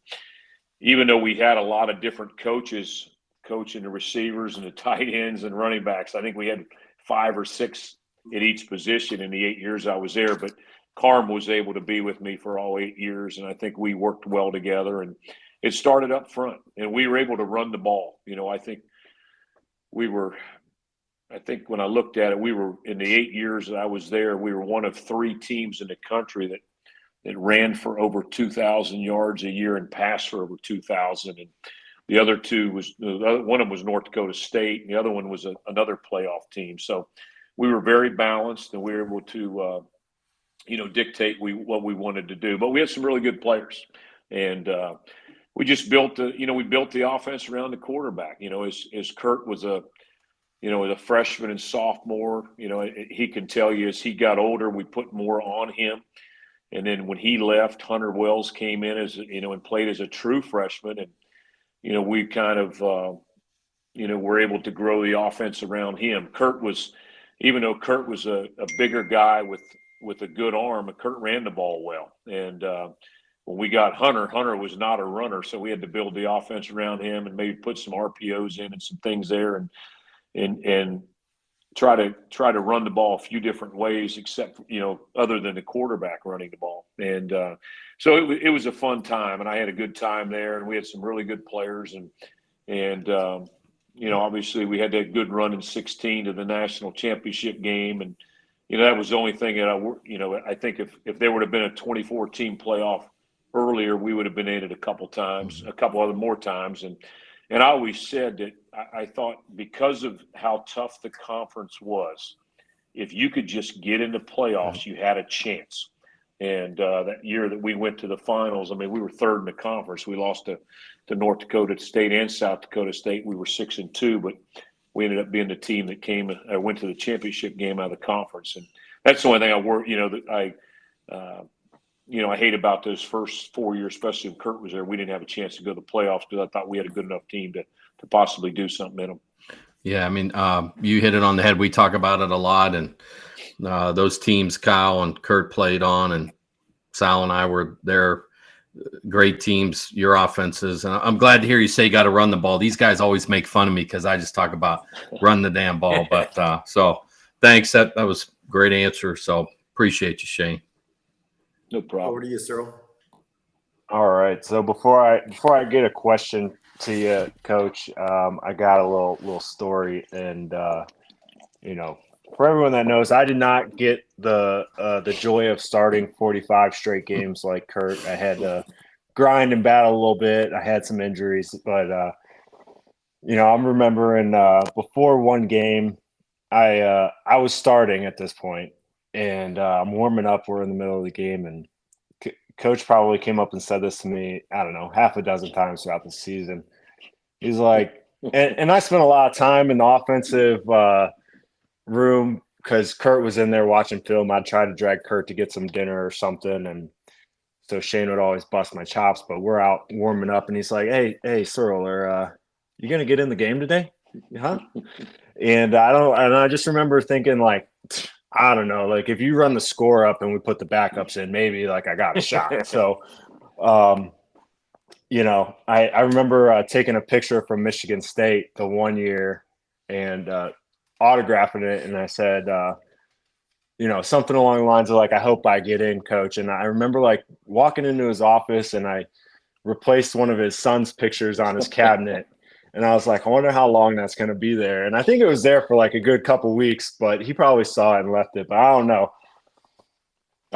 even though we had a lot of different coaches coaching the receivers and the tight ends and running backs, I think we had 5 or 6 at each position in the 8 years I was there. But Carm was able to be with me for all 8 years, and I think we worked well together. And it started up front, and we were able to run the ball. I think when I looked at it, we were in the 8 years that I was there, we were one of 3 teams in the country that ran for over 2,000 yards a year and passed for over 2,000. And the other two one of them was North Dakota State, and the other one was another playoff team. So we were very balanced, and we were able to, dictate what we wanted to do. But we had some really good players, and we just built the offense around the quarterback. As Kurt was a freshman and sophomore, he can tell you as he got older, we put more on him. And then when he left, Hunter Wells came in and played as a true freshman. And, we kind of, were able to grow the offense around him. Even though Kurt was a bigger guy with a good arm, Kurt ran the ball well. And when we got Hunter was not a runner. So we had to build the offense around him and maybe put some RPOs in and some things there and try to run the ball a few different ways, except, other than the quarterback running the ball. And so it was a fun time, and I had a good time there, and we had some really good players. And obviously we had that good run in 2016 to the national championship game. And, that was the only thing that I think if there would have been a 24-team playoff earlier, we would have been in it a couple other more times. And I always said that I thought because of how tough the conference was, if you could just get into playoffs, you had a chance. And that year that we went to the finals, we were third in the conference. We lost to North Dakota State and South Dakota State. We were 6-2, but we ended up being the team that went to the championship game out of the conference. And that's the only thing I hate about those first 4 years, especially when Kurt was there. We didn't have a chance to go to the playoffs because I thought we had a good enough team to possibly do something in them. Yeah, you hit it on the head. We talk about it a lot, and those teams Kyle and Kurt played on, and Sal and I were there. Great teams, your offenses. And I'm glad to hear you say you got to run the ball. These guys always make fun of me because I just talk about run the damn ball. But so thanks. That was a great answer. So appreciate you, Shane. No problem. Over to you, Cyril. All right. So before I get a question to you, Coach, I got a little story, and for everyone that knows, I did not get the joy of starting 45 straight games like Kurt. I had to grind and battle a little bit. I had some injuries, but I'm remembering before one game, I was starting at this point, and I'm warming up. We're in the middle of the game, and Coach probably came up and said this to me, I don't know, half a dozen times throughout the season. He's like, and I spent a lot of time in the offensive room because Kurt was in there watching film. I'd try to drag Kurt to get some dinner or something, and so Shane would always bust my chops. But we're out warming up, and he's like, "Hey, Cyril, you gonna get in the game today? Huh?" And I just remember thinking, like, I don't know, like if you run the score up and we put the backups in, maybe like I got a shot. So, I remember taking a picture from Michigan State the one year and autographing it, and I said, something along the lines of like, "I hope I get in, Coach." And I remember like walking into his office, and I replaced one of his son's pictures on his cabinet. And I was like, I wonder how long that's going to be there. And I think it was there for like a good couple weeks, but he probably saw it and left it. But I don't know.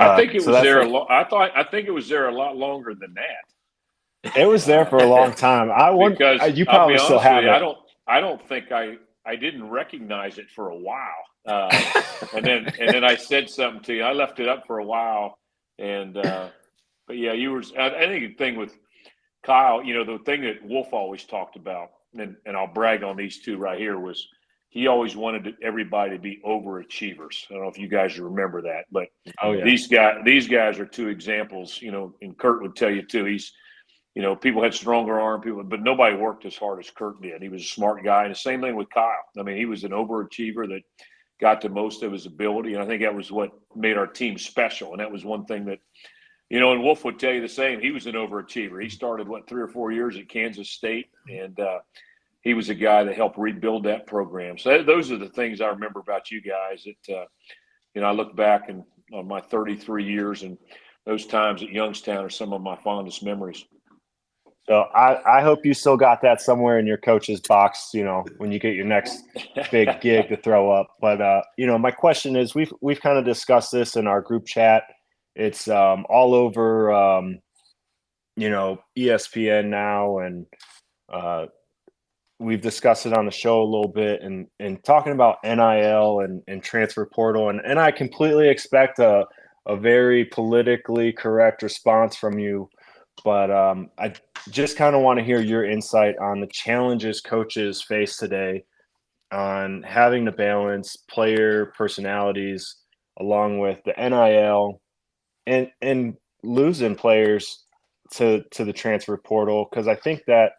I think it So was that's there what- I think it was there a lot longer than that. it was there for a long time. Because You I'll probably be still honest with have you, it. I don't think I didn't recognize it for a while. And then I said something to you. I left it up for a while, and but yeah, you were. I think the thing with Kyle, the thing that Wolf always talked about, and I'll brag on these two right here, was he always wanted everybody to be overachievers. I don't know if you guys remember that, but Oh yeah. these guys are two examples. And Kurt would tell you too. He's people had stronger arm, but nobody worked as hard as Kurt did. He was a smart guy, and the same thing with Kyle. I mean, he was an overachiever that got the most of his ability, and I think that was what made our team special. And that was one thing that, and Wolf would tell you the same. He was an overachiever. He started 3 or 4 years at Kansas State, and he was a guy that helped rebuild that program. So those are the things I remember about you guys. That I look back on my 33 years, and those times at Youngstown are some of my fondest memories. So I hope you still got that somewhere in your coach's box, when you get your next big gig to throw up. But my question is, we've kind of discussed this in our group chat. It's all over ESPN now, and we've discussed it on the show a little bit, and talking about NIL and transfer portal, and I completely expect a very politically correct response from you. But I just kind of want to hear your insight on the challenges coaches face today on having to balance player personalities along with the NIL and losing players to the transfer portal. Because I think that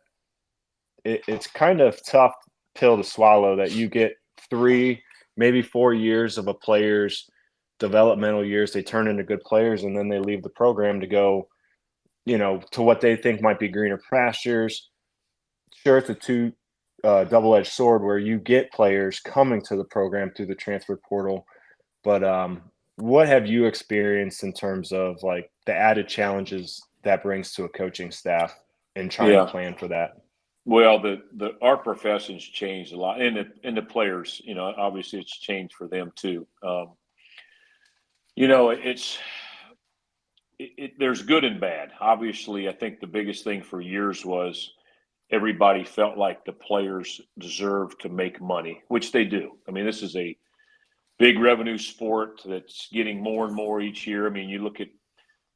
it's kind of tough pill to swallow that you get 3, maybe 4 years of a player's developmental years. They turn into good players, and then they leave the program to go to what they think might be greener pastures. Sure, it's a double-edged sword where you get players coming to the program through the transfer portal. But what have you experienced in terms of like the added challenges that brings to a coaching staff and trying to plan for that? Well, our profession's changed a lot, and the players, obviously it's changed for them too. There's good and bad. Obviously, I think the biggest thing for years was everybody felt like the players deserved to make money, which they do. I mean, this is a big revenue sport that's getting more and more each year. I mean, you look at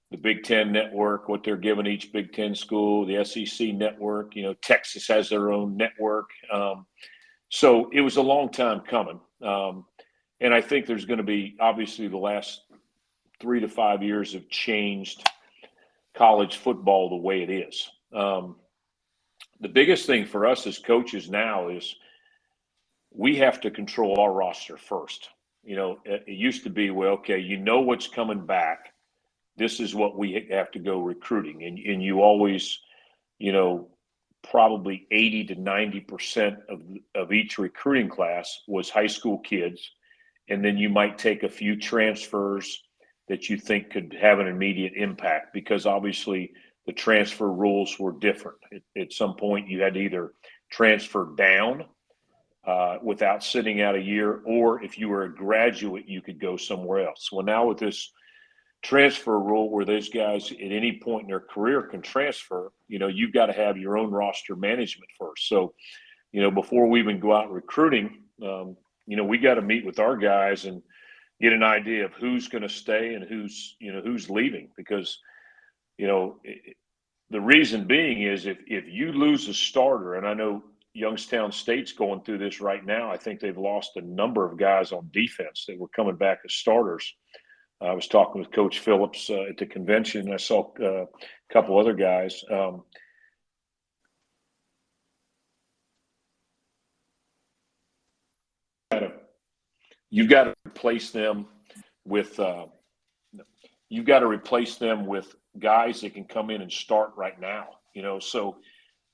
the Big Ten network, what they're giving each Big Ten school, the SEC network, Texas has their own network. So it was a long time coming. And I think there's going to be, obviously, the last 3 to 5 years have changed college football the way it is. The biggest thing for us as coaches now is we have to control our roster first. It used to be, well, okay, what's coming back. This is what we have to go recruiting. And you always, probably 80 to 90% of each recruiting class was high school kids. And then you might take a few transfers that you think could have an immediate impact, because obviously the transfer rules were different. At some point you had to either transfer down without sitting out a year, or if you were a graduate, you could go somewhere else. Well, now with this transfer rule where those guys at any point in their career can transfer, you've got to have your own roster management first. So, before we even go out recruiting, we got to meet with our guys and get an idea of who's going to stay and who's leaving, because, the reason being is if you lose a starter, and I know Youngstown State's going through this right now. I think they've lost a number of guys on defense that were coming back as starters. I was talking with Coach Phillips at the convention. I saw a couple other guys. You've got to replace them with guys that can come in and start right now. So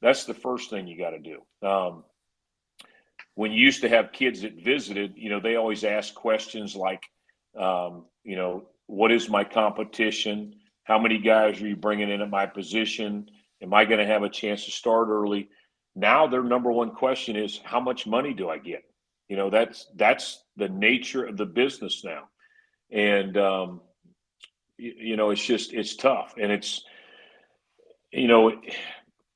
that's the first thing you got to do. When you used to have kids that visited, they always ask questions like, what is my competition? How many guys are you bringing in at my position? Am I going to have a chance to start early? Now their number one question is, how much money do I get? That's the nature of the business now. And it's tough. And it's, you know,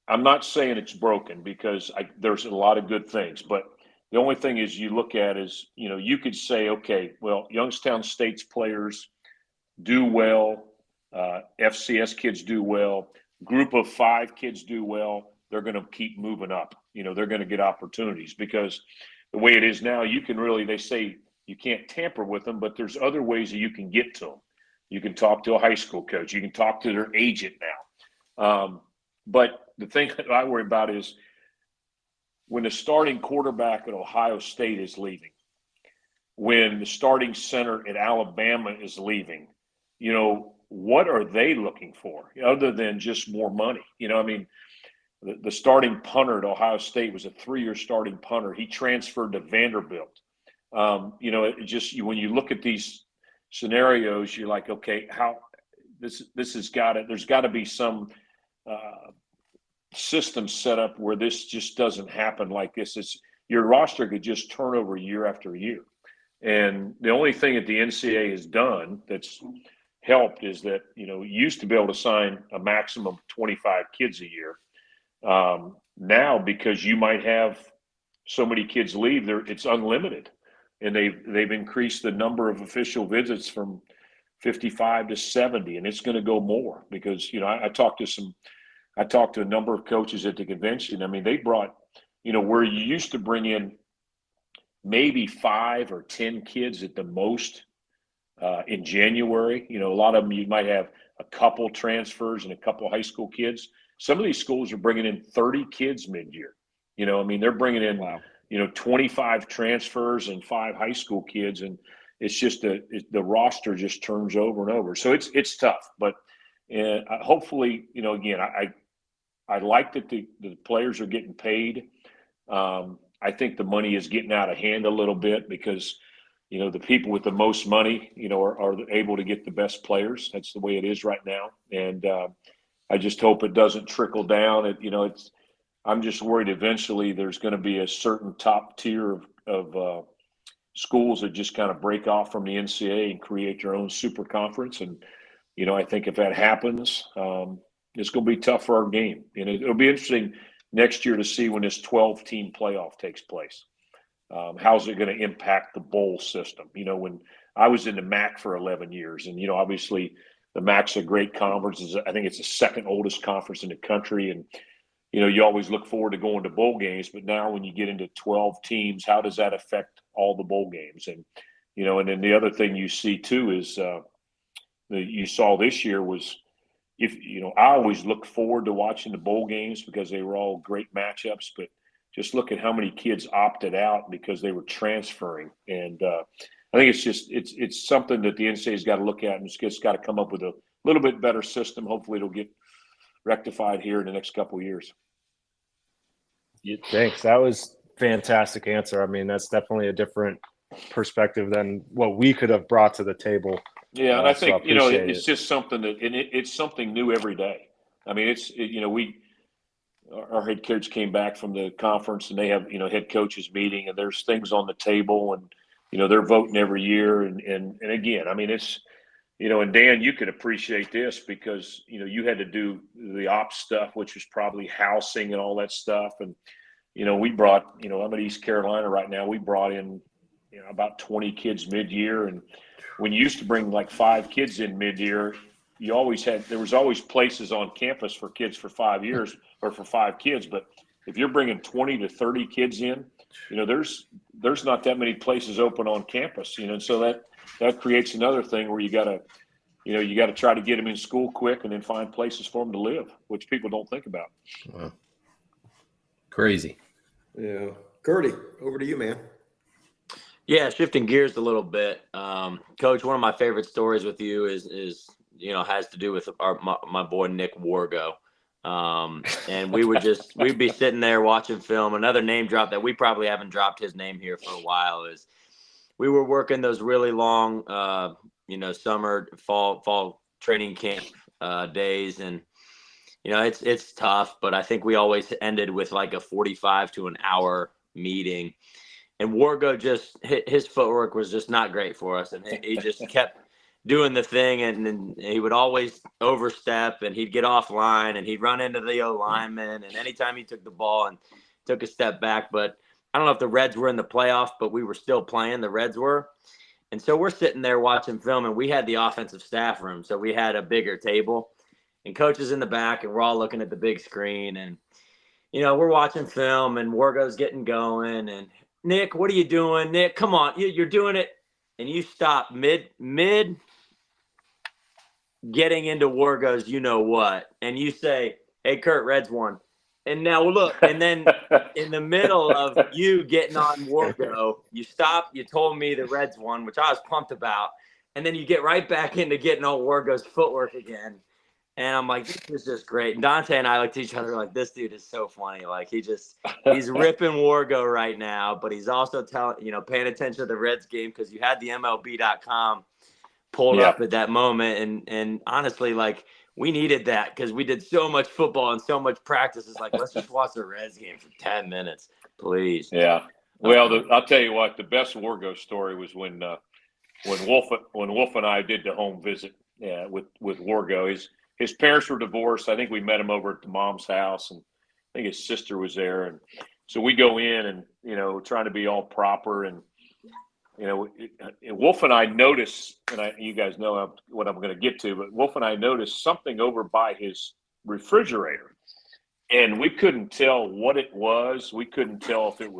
I'm not saying it's broken because there's a lot of good things, but the only thing is you look at is, you could say, okay, well, Youngstown State's players do well, FCS kids do well, group of 5 kids do well, they're going to keep moving up. They're going to get opportunities because the way it is now, you can really, they say you can't tamper with them, but there's other ways that you can get to them. You can talk to a high school coach. You can talk to their agent now. But the thing that I worry about is when the starting quarterback at Ohio State is leaving, when the starting center at Alabama is leaving, what are they looking for other than just more money? The starting punter at Ohio State was a 3-year starting punter. He transferred to Vanderbilt. It just, when you look at these scenarios, you're like, okay, how this has got to, there's got to be some system set up where this just doesn't happen like this. Your roster could just turn over year after year. And the only thing that the NCAA has done that's helped is that, you used to be able to sign a maximum of 25 kids a year. Now, because you might have so many kids leave, it's unlimited. And they've increased the number of official visits from 55 to 70, and it's going to go more because, I talked to a number of coaches at the convention. I mean, they brought, where you used to bring in maybe 5 or 10 kids at the most in January. A lot of them, you might have a couple transfers and a couple high school kids. Some of these schools are bringing in 30 kids mid-year. They're bringing in, 25 transfers and 5 high school kids. And it's just the roster just turns over and over. So it's tough. But hopefully, again, I like that the players are getting paid. I think the money is getting out of hand a little bit because, the people with the most money, are able to get the best players. That's the way it is right now. And I just hope it doesn't trickle down. I'm just worried eventually there's going to be a certain top tier of schools that just kind of break off from the NCAA and create their own super conference. And, I think if that happens, it's going to be tough for our game. And it'll be interesting next year to see when this 12-team playoff takes place. How's it going to impact the bowl system? When I was in the MAC for 11 years, and, obviously the MAC's a great conference. I think it's the second oldest conference in the country. And, you always look forward to going to bowl games. But now when you get into 12 teams, how does that affect all the bowl games? And, and then the other thing you see too is that you saw this year was, I always look forward to watching the bowl games because they were all great matchups, but just look at how many kids opted out because they were transferring. And I think it's something that the NCAA's got to look at and it's got to come up with a little bit better system. Hopefully it'll get rectified here in the next couple of years. Thanks. That was fantastic answer. I mean, that's definitely a different perspective than what we could have brought to the table. Yeah, and I think, it's just something that, and it's something new every day. I mean, our head coach came back from the conference and they have, head coaches meeting and there's things on the table and, they're voting every year. And again, I mean, it's, and Dan, you could appreciate this because, you had to do the ops stuff, which was probably housing and all that stuff. And, we brought, I'm at East Carolina right now. We brought in, about 20 kids mid-year. And when you used to bring like 5 kids in mid-year, there was always places on campus for kids for 5 years or for 5 kids. But if you're bringing 20 to 30 kids in, there's not that many places open on campus, and so that creates another thing where you got to try to get them in school quick and then find places for them to live, which people don't think about. Wow. Crazy. Yeah. Curdy, over to you, man. Yeah, shifting gears a little bit. Coach, one of my favorite stories with you is has to do with my boy Nick Wargo. And we'd be sitting there watching film. Another name drop that we probably haven't dropped his name here for a while is we were working those really long, summer, fall training camp days. And, it's tough, but I think we always ended with like a 45 to an hour meeting. And Wargo his footwork was just not great for us. And he just kept doing the thing, and he would always overstep, and he'd get offline, and he'd run into the O lineman, and anytime he took the ball and took a step back. But I don't know if the Reds were in the playoff, but we were still playing. The Reds were. And so we're sitting there watching film, and we had the offensive staff room. So we had a bigger table, and coach is in the back, and we're all looking at the big screen. And, we're watching film, and Wargo's getting going. And, Nick, what are you doing? Nick, come on. You're doing it. And you stop mid getting into Wargo's what. And you say, hey, Kurt, Reds won. And now look, and then in the middle of you getting on Wargo, you stopped, you told me the Reds won, which I was pumped about. And then you get right back into getting on Wargo's footwork again. And I'm like, this is just great. And Dante and I looked at each other like, this dude is so funny. Like he's ripping Wargo right now, but he's also paying attention to the Reds game because you had the MLB.com pulled up at that moment. And honestly, like, we needed that because we did so much football and so much practice. It's like, let's just watch the Reds game for 10 minutes, please. Yeah. Well, I'll tell you what, the best Wargo story was when Wolf and I did the home visit with Wargo. His parents were divorced. I think we met him over at the mom's house, and I think his sister was there. And so we go in and, trying to be all proper. And, Wolf and I noticed, and you guys know what I'm going to get to, but Wolf and I noticed something over by his refrigerator, and we couldn't tell what it was. We couldn't tell if it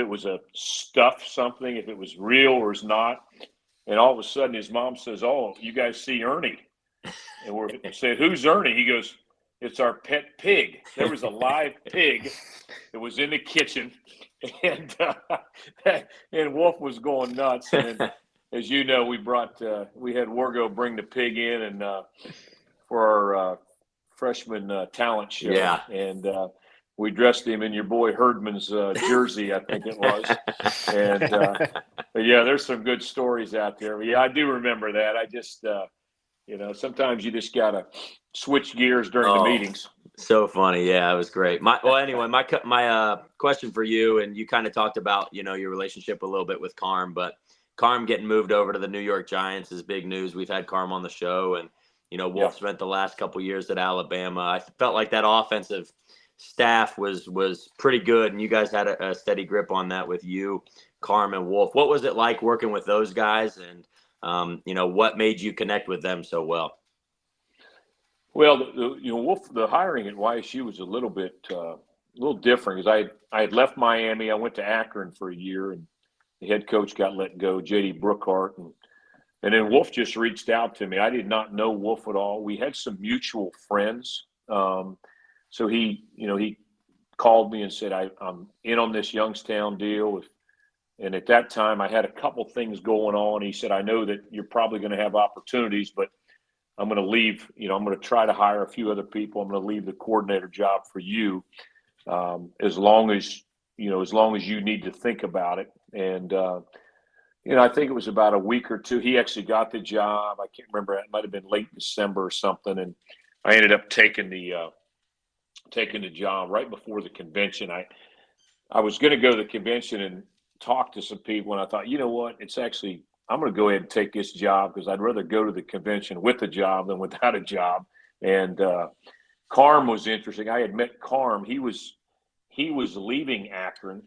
was a stuff something, if it was real or was not. And all of a sudden, his mom says, "Oh, you guys see Ernie?" And we're saying, "Who's Ernie?" He goes, "It's our pet pig." There was a live pig that was in the kitchen. And Wolf was going nuts. And then, as you know, we had Wargo bring the pig in and for our freshman talent show. Yeah. And we dressed him in your boy Herdman's jersey, I think it was. And but yeah, there's some good stories out there. But yeah, I do remember that. I just sometimes you just gotta switch gears during the meetings. So funny. Yeah, it was great. My question for you, and you kind of talked about, your relationship a little bit with Carm, but Carm getting moved over to the New York Giants is big news. We've had Carm on the show, and, Wolf spent the last couple years at Alabama. I felt like that offensive staff was pretty good, and you guys had a steady grip on that with you, Carm, and Wolf. What was it like working with those guys, and, what made you connect with them so well? Well, Wolf, the hiring at YSU was a little different because I had left Miami. I went to Akron for a year, and the head coach got let go, J.D. Brookhart, and then Wolf just reached out to me. I did not know Wolf at all. We had some mutual friends, so he called me and said, "I'm in on this Youngstown deal." And at that time, I had a couple things going on. He said, "I know that you're probably going to have opportunities, but I'm going to leave, I'm going to try to hire a few other people. I'm going to leave the coordinator job for you as long as you need to think about it." And, I think it was about a week or two. He actually got the job. I can't remember. It might have been late December or something. And I ended up taking the job right before the convention. I was going to go to the convention and talk to some people. And I thought, you know what, I'm going to go ahead and take this job because I'd rather go to the convention with a job than without a job. And Carm was interesting. I had met Carm. He was leaving Akron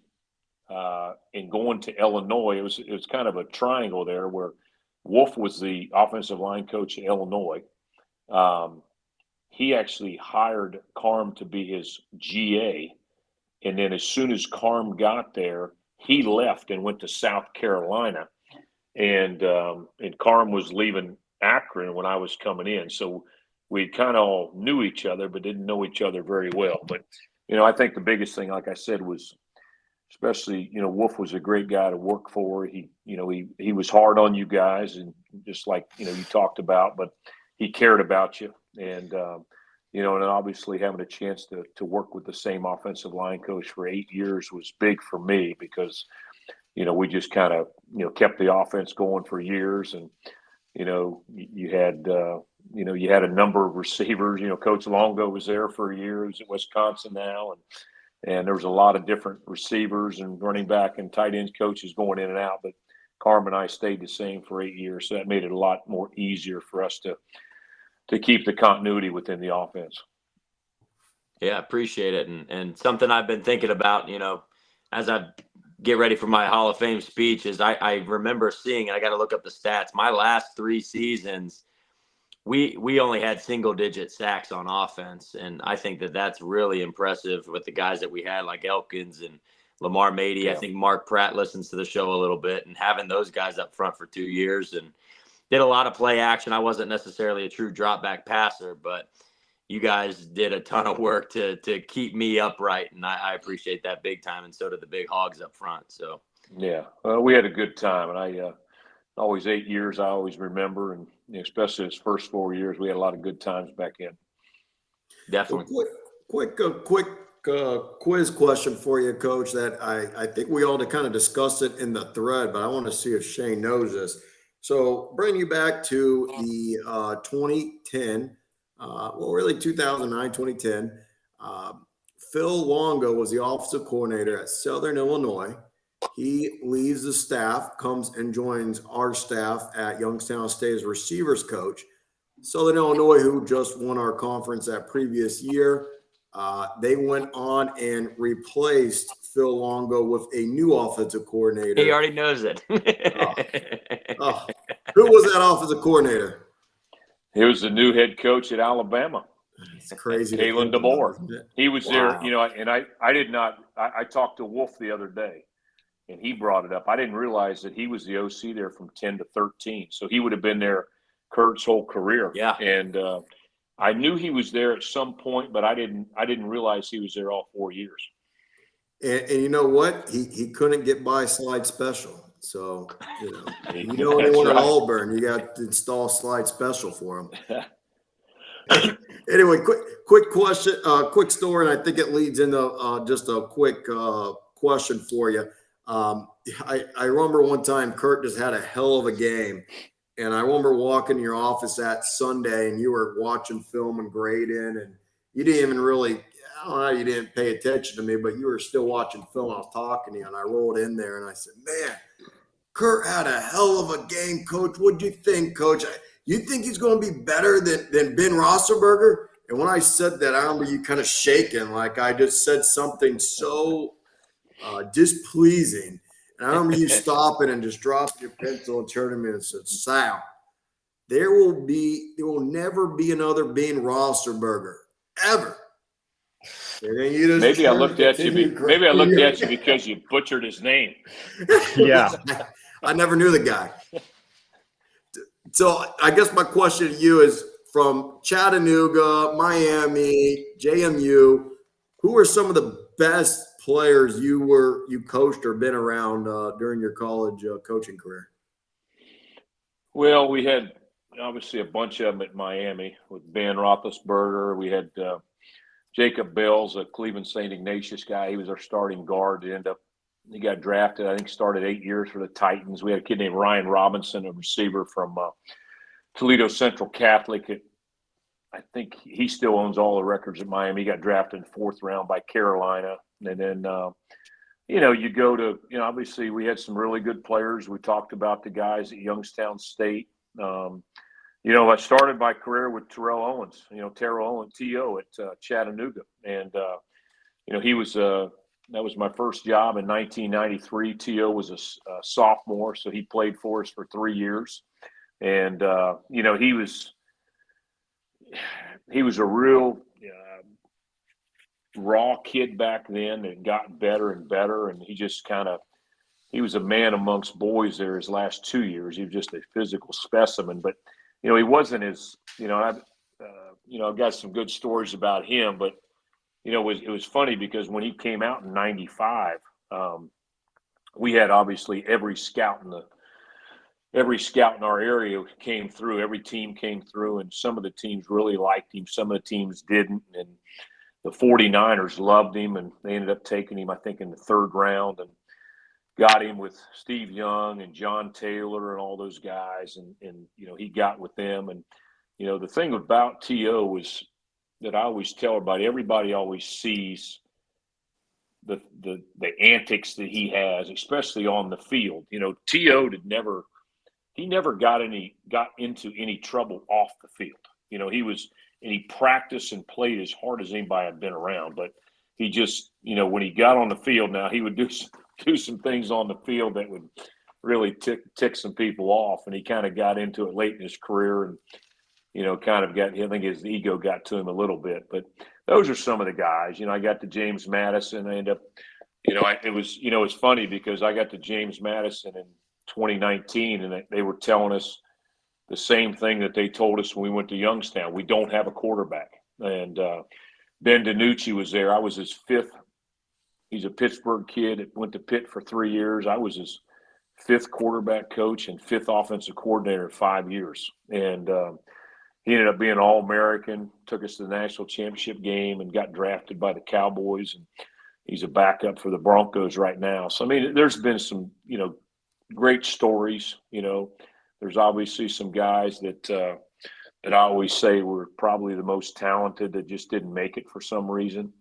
and going to Illinois. It was kind of a triangle there where Wolf was the offensive line coach at Illinois. He actually hired Carm to be his GA. And then as soon as Carm got there, he left and went to South Carolina. And Carm was leaving Akron when I was coming in. So we kind of all knew each other, but didn't know each other very well. But, I think the biggest thing, like I said, was especially, Wolf was a great guy to work for. He was hard on you guys, and just like, you talked about, but he cared about you. And, and obviously having a chance to work with the same offensive line coach for 8 years was big for me because we just kind of, kept the offense going for years. And, you had a number of receivers. Coach Longo was there for a year. He was at Wisconsin now. And there was a lot of different receivers and running back and tight ends coaches going in and out. But Carm and I stayed the same for 8 years, so that made it a lot more easier for us to keep the continuity within the offense. Yeah, appreciate it. And something I've been thinking about, as I get ready for my Hall of Fame speech is I remember seeing, and I got to look up the stats, my last 3 seasons, we only had single digit sacks on offense. And I think that's really impressive with the guys that we had like Elkins and Lamar Mady. Yeah. I think Mark Pratt listens to the show a little bit, and having those guys up front for 2 years and did a lot of play action. I wasn't necessarily a true drop back passer, but you guys did a ton of work to keep me upright, and I appreciate that big time, and so did the big hogs up front. So yeah, we had a good time, and I always 8 years I always remember, and especially his first 4 years, we had a lot of good times back in. Definitely. So quick quiz question for you, Coach, that I think we all kind of discussed it in the thread, but I want to see if Shane knows this. So bring you back to the 2010, really 2009, 2010. Phil Longo was the offensive coordinator at Southern Illinois. He leaves the staff, comes and joins our staff at Youngstown State as receivers coach. Southern Illinois, who just won our conference that previous year, they went on and replaced Phil Longo with a new offensive coordinator. He already knows it. Who was that offensive coordinator? He was the new head coach at Alabama. It's crazy. Kalen DeBoer. He was Wow. there, and I did not – I talked to Wolf the other day, and he brought it up. I didn't realize that he was the OC there from 10 to 13. So he would have been there Kurt's whole career. Yeah. And I knew he was there at some point, but I didn't realize he was there all 4 years. And you know what? He couldn't get by slide special. So, you know anyone at Auburn, you got to install slide special for him. Anyway, quick question, quick story, and I think it leads into just a quick question for you. I remember one time Kurt just had a hell of a game, and I remember walking to your office that Sunday, and you were watching film and grading, and you didn't even really, I don't know, you didn't pay attention to me, but you were still watching film. I was talking to you, and I rolled in there, and I said, man, Kurt had a hell of a game, Coach. What'd you think, Coach? You think he's going to be better than Ben Roethlisberger? And when I said that, I remember you kind of shaking, like I just said something so displeasing. And I remember you stopping and just dropping your pencil and turning to me and said, Sal, there will never be another Ben Roethlisberger, ever. And then you just Maybe I looked at you because you butchered his name. Yeah. I never knew the guy. So I guess my question to you is, from Chattanooga, Miami, JMU, who are some of the best players you coached or been around during your college coaching career? Well, we had obviously a bunch of them at Miami with Ben Roethlisberger. We had Jacob Bells, a Cleveland St. Ignatius guy. He was our starting guard. He got drafted, I think started 8 years for the Titans. We had a kid named Ryan Robinson, a receiver from Toledo Central Catholic. I think he still owns all the records at Miami. He got drafted in the 4th round by Carolina. And then, you go to, obviously we had some really good players. We talked about the guys at Youngstown State. I started my career with Terrell Owens, Terrell Owens, T.O. at Chattanooga. And, he was that was my first job in 1993. T.O. was a sophomore, so he played for us for 3 years. And, he was a real raw kid back then and got better and better. And he just he was a man amongst boys there his last 2 years. He was just a physical specimen. But, he wasn't as, I've got some good stories about him. But, it was funny because when he came out in 95, we had obviously every scout in our area came through. Every team came through, and some of the teams really liked him. Some of the teams didn't, and the 49ers loved him, and they ended up taking him, I think, in the 3rd round, and got him with Steve Young and John Taylor and all those guys, and he got with them. And the thing about T.O. was that I always tell everybody always sees the antics that he has, especially on the field. You know, T.O. never got into any trouble off the field. You know, he practiced and played as hard as anybody had been around, but he just, you know, when he got on the field now, he would do some things on the field that would really tick some people off. And he kind of got into it late in his career and, you know, I think his ego got to him a little bit. But those are some of the guys. You know, I got to James Madison. I ended up, you know, it's funny because I got to James Madison in 2019 and they were telling us the same thing that they told us when we went to Youngstown. We don't have a quarterback. And Ben DiNucci was there. I was his fifth. He's a Pittsburgh kid that went to Pitt for 3 years. I was his fifth quarterback coach and fifth offensive coordinator in 5 years. And he ended up being All-American, took us to the national championship game and got drafted by the Cowboys. And he's a backup for the Broncos right now. So, I mean, there's been some, you know, great stories. You know, there's obviously some guys that I always say were probably the most talented that just didn't make it for some reason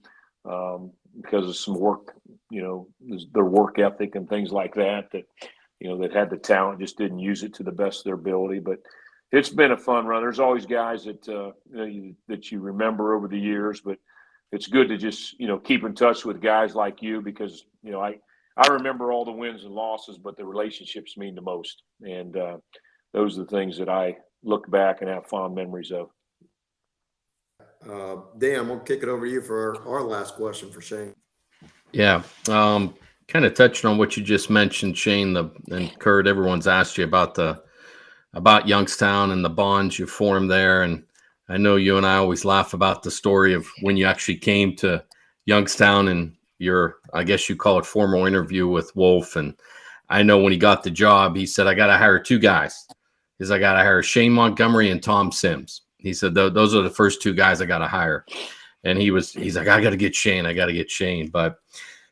because of some work, you know, their work ethic and things like that, you know, that had the talent, just didn't use it to the best of their ability. But it's been a fun run. There's always guys that, that you remember over the years, but it's good to just, you know, keep in touch with guys like you because, you know, I remember all the wins and losses, but the relationships mean the most. And those are the things that I look back and have fond memories of. Dan, we'll kick it over to you for our last question for Shane. Yeah. Kind of touching on what you just mentioned, Shane, and Kurt, everyone's asked you about Youngstown and the bonds you formed there. And I know you and I always laugh about the story of when you actually came to Youngstown and your, I guess you call it, formal interview with Wolf. And I know when he got the job, he said, I got to hire two guys. He said, I got to hire Shane Montgomery and Tom Sims. He said, those are the first two guys I got to hire. And he's like, I got to get Shane.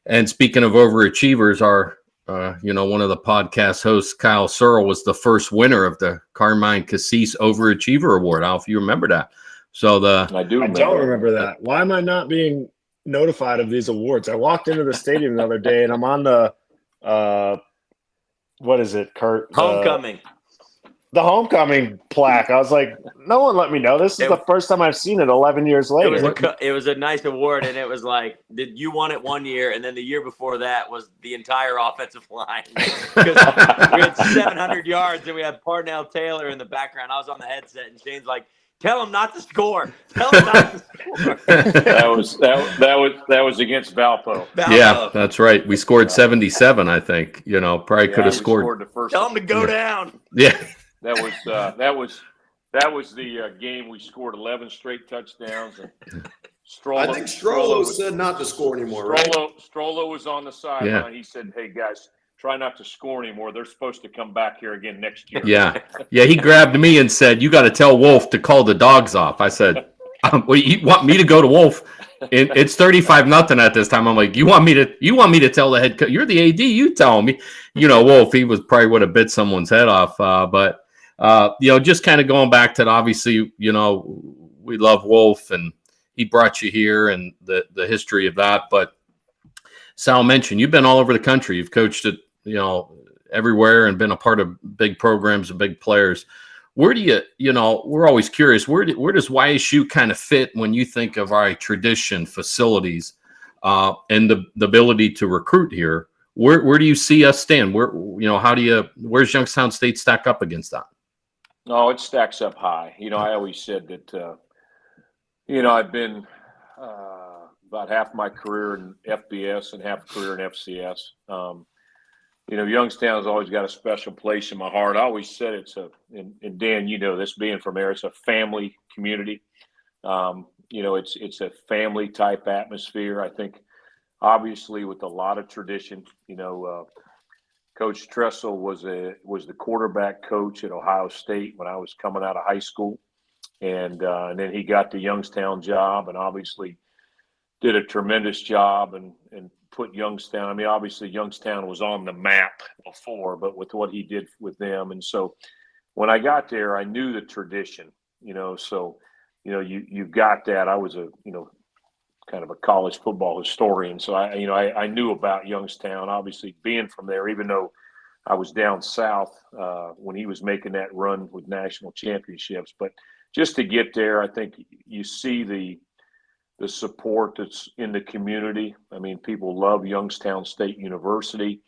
And speaking of overachievers, our, one of the podcast hosts, Kyle Searle, was the first winner of the Carmine Cassis Overachiever Award. I don't know if you remember that. So I don't remember that. Why am I not being notified of these awards? I walked into the stadium the other day and I'm on the, what is it, Kurt? Homecoming. The homecoming plaque. I was like, no one let me know. This is the first time I've seen it 11 years later. It was a nice award, and it was like, you won it one year, and then the year before that was the entire offensive line. Because we had 700 yards, and we had Parnell Taylor in the background. I was on the headset, and Shane's like, tell him not to score. Tell him not to score. that was against Valpo. Yeah, that's right. We scored 77, I think. You know, probably could have scored the first. Tell him to go down. Yeah. That was the game we scored 11 straight touchdowns. And I think Strollo said not to score anymore. Strollo was on the sideline. Yeah. He said, "Hey guys, try not to score anymore. They're supposed to come back here again next year." Yeah. He grabbed me and said, "You got to tell Wolf to call the dogs off." I said, well, "You want me to go to Wolf? It's 35-0 at this time." I'm like, "You want me to tell the head coach? You're the AD. You tell me." Wolf, he would have bit someone's head off. But just kind of going back to that, obviously, we love Wolf and he brought you here and the history of that. But Sal mentioned you've been all over the country. You've coached at, everywhere and been a part of big programs and big players. Where do we're always curious, where does YSU kind of fit when you think of our tradition, facilities, and the ability to recruit here? Where do you see us stand? Where's Youngstown State stack up against that? No, it stacks up high. I always said that, I've been about half my career in FBS and half a career in FCS. Youngstown's always got a special place in my heart. I always said and Dan, this being from there, it's a family community. It's a family type atmosphere. I think obviously with a lot of tradition, Coach Tressel was the quarterback coach at Ohio State when I was coming out of high school. And then he got the Youngstown job and obviously did a tremendous job and put Youngstown. I mean, obviously Youngstown was on the map before, but with what he did with them. And so when I got there, I knew the tradition, you've got that. I was kind of a college football historian. So I knew about Youngstown, obviously being from there, even though I was down south when he was making that run with national championships. But just to get there, I think you see the support that's in the community. I mean, people love Youngstown State University.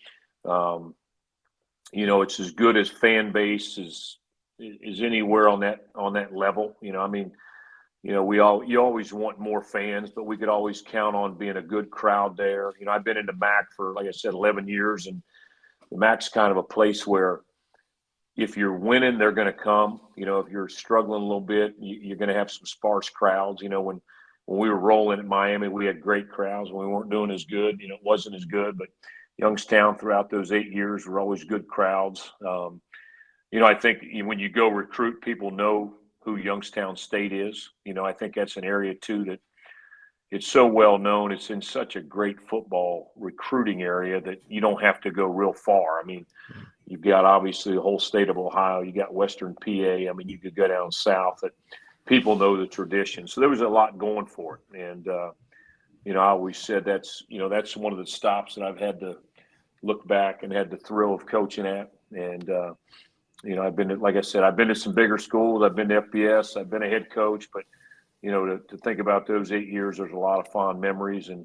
It's as good as fan base as anywhere on that level. I mean, you always want more fans, but we could always count on being a good crowd there. I've been in the MAC for, like I said, 11 years, and the MAC's kind of a place where if you're winning, they're going to come. If you're struggling a little bit, you're going to have some sparse crowds. When we were rolling at Miami, we had great crowds. When we weren't doing as good, it wasn't as good. But Youngstown, throughout those 8 years, were always good crowds. I think when you go recruit, people know who Youngstown State is. I think that's an area too that it's so well known. It's in such a great football recruiting area that you don't have to go real far. I mean, you've got obviously the whole state of Ohio. You got Western PA. I mean, you could go down south. That people know the tradition. So there was a lot going for it. And I always said that's one of the stops that I've had to look back and had the thrill of coaching at. And I've been to, like I said, I've been to some bigger schools. I've been to FBS. I've been a head coach, but to think about those 8 years, there's a lot of fond memories. And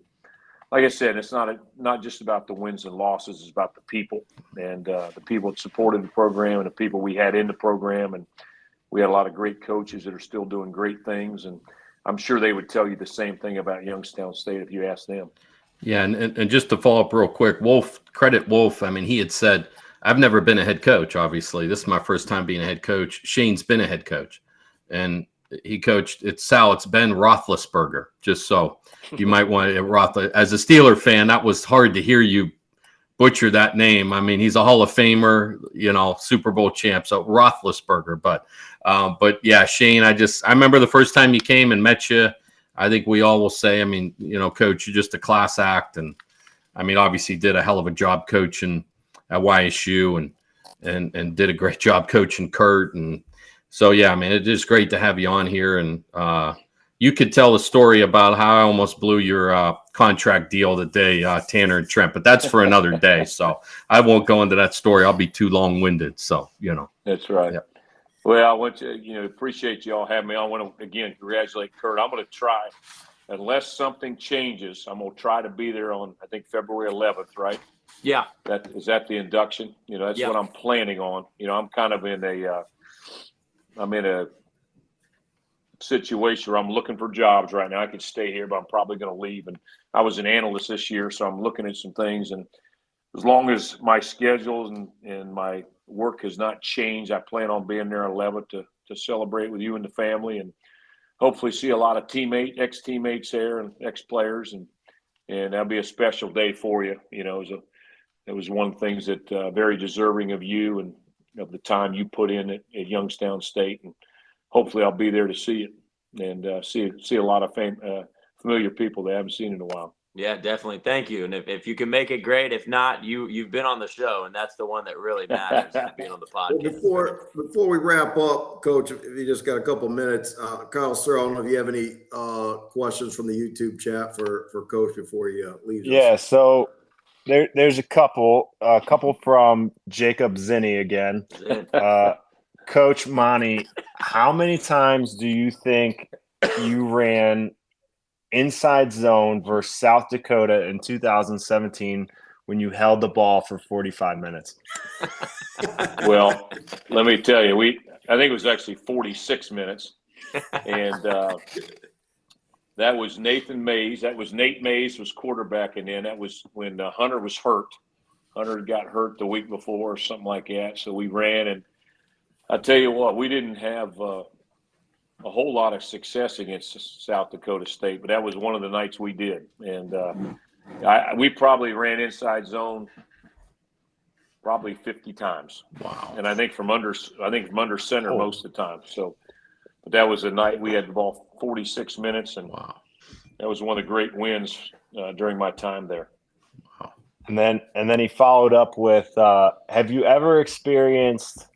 like I said, it's not just about the wins and losses. It's about the people and the people that supported the program and the people we had in the program. And we had a lot of great coaches that are still doing great things. And I'm sure they would tell you the same thing about Youngstown State if you asked them. Yeah, and just to follow up real quick, credit Wolf. I mean, he had said, I've never been a head coach, obviously. This is my first time being a head coach. Shane's been a head coach. And he coached it's Ben Roethlisberger, just so you might want to as a Steeler fan, that was hard to hear you butcher that name. I mean, he's a Hall of Famer, Super Bowl champ, so Roethlisberger. But yeah, Shane, I remember the first time you came and met you. I think we all will say, I mean, Coach, you're just a class act, and I mean, obviously did a hell of a job coaching at YSU and did a great job coaching Kurt. And so, yeah, I mean, it is great to have you on here. And you could tell a story about how I almost blew your contract deal the day Tanner and Trent, but that's for another day. So I won't go into that story. I'll be too long-winded. So, That's right. Yeah. Well, I want to, appreciate you all having me. I want to, again, congratulate Kurt. I'm going to try, unless something changes, I'm going to try to be there on, I think, February 11th, right? Yeah. Is that the induction? That's what I'm planning on. I'm kind of I'm in a situation where I'm looking for jobs right now. I could stay here, but I'm probably going to leave. And I was an analyst this year, so I'm looking at some things. And as long as my schedule and my work has not changed, I plan on being there 11th to celebrate with you and the family, and hopefully see a lot of ex-teammates there and ex-players, and that'll be a special day for you. It was one of the things that very deserving of you and of the time you put in at Youngstown State, and hopefully I'll be there to see it and see a lot of familiar people that I haven't seen in a while. Yeah, definitely. Thank you. And if you can make it, great. If not, you've been on the show, and that's the one that really matters, being on the podcast. Well, before we wrap up, Coach, if you just got a couple minutes, Kyle Sir, I don't know if you have any questions from the YouTube chat for Coach before he leaves. Yeah, so there's a couple from Jacob Zinni again. Coach Monty, how many times do you think you ran inside zone versus South Dakota in 2017 when you held the ball for 45 minutes? Well, let me tell you, I think it was actually 46 minutes. And that was Nathan Mays. That was Nate Mays was quarterbacking in. That was when Hunter was hurt. Hunter got hurt the week before or something like that. So we ran, and I tell you what, we didn't have a whole lot of success against South Dakota State, but that was one of the nights we did. And we probably ran inside zone probably 50 times. Wow. And I think from under center most of the time. So, but that was a night we had the ball 46 minutes, and wow, that was one of the great wins during my time there. Wow. And then he followed up with, have you ever experienced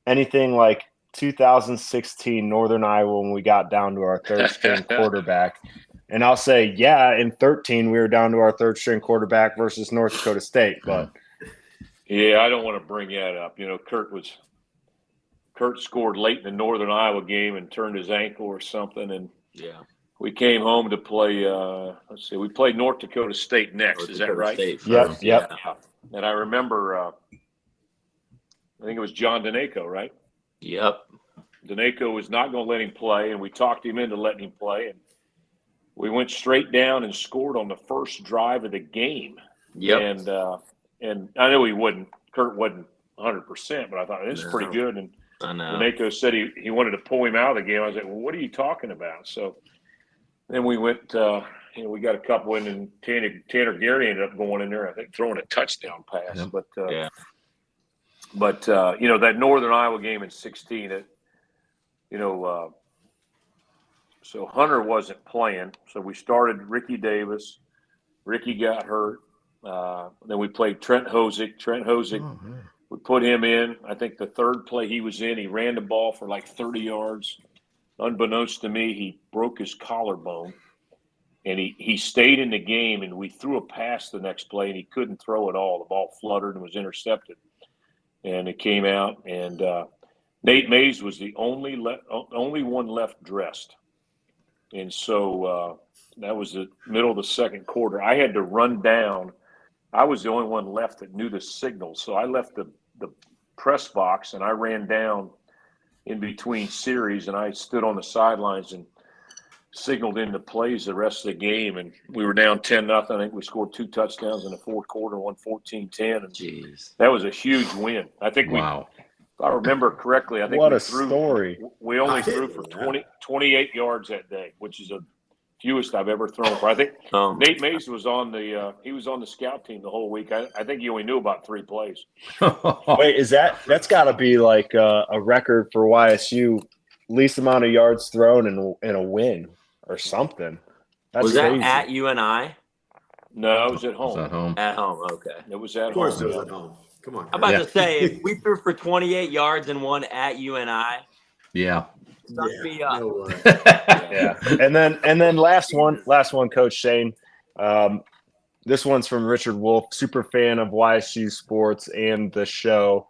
anything like 2016 Northern Iowa when we got down to our third string quarterback And I'll say, yeah, in 13 we were down to our third string quarterback versus North Dakota State, but yeah, I don't want to bring that up. You know, Kurt scored late in the Northern Iowa game and turned his ankle or something, and Yeah. we came home to play. Let's see, we played North Dakota State next. North Is Dakota that right? State Yep, first, yep. Yeah. And I remember, I think it was John Donaco, right? Yep. Donaco was not going to let him play, and we talked him into letting him play, and we went straight down and scored on the first drive of the game. Yep. And I know he wouldn't. Kurt wasn't 100%, but I thought this is pretty good. And I know. Donaco said he wanted to pull him out of the game. I was like, well, what are you talking about? So then we went. We got a couple in, and Tanner Gary ended up going in there. I think throwing a touchdown pass. Yep. But that Northern Iowa game in 16. So Hunter wasn't playing. So we started Ricky Davis. Ricky got hurt. Then we played Trent Hosick. We put him in. I think the third play he was in, he ran the ball for like 30 yards. Unbeknownst to me, he broke his collarbone. And he stayed in the game, and we threw a pass the next play, and he couldn't throw at all. The ball fluttered and was intercepted. And it came out, and Nate Mays was the only one left dressed. And so that was the middle of the second quarter. I had to run down. I was the only one left that knew the signal. So I left the press box, and I ran down in between series, and I stood on the sidelines and signaled into plays the rest of the game. And we were down 10-0. I think we scored 2 touchdowns in the fourth quarter, won 14-10. And Jeez. that was a huge win. I think Wow. if I remember correctly, I think what a story. we only threw for 28 yards that day, which is the fewest I've ever thrown for. I think Nate Mays was on the scout team the whole week. I think he only knew about 3 plays. Wait, that's got to be like a record for YSU, least amount of yards thrown in a win or something. That's Was crazy. that at UNI? No, it was at home. Was at home. At home, okay. It was at Of course, home. it was at home. Come on. I'm about to say, if we threw for 28 yards and one at UNI, Yeah. sign me up. No way. Yeah. And then last one, Coach Shane. This one's from Richard Wolf, super fan of YSU sports and the show.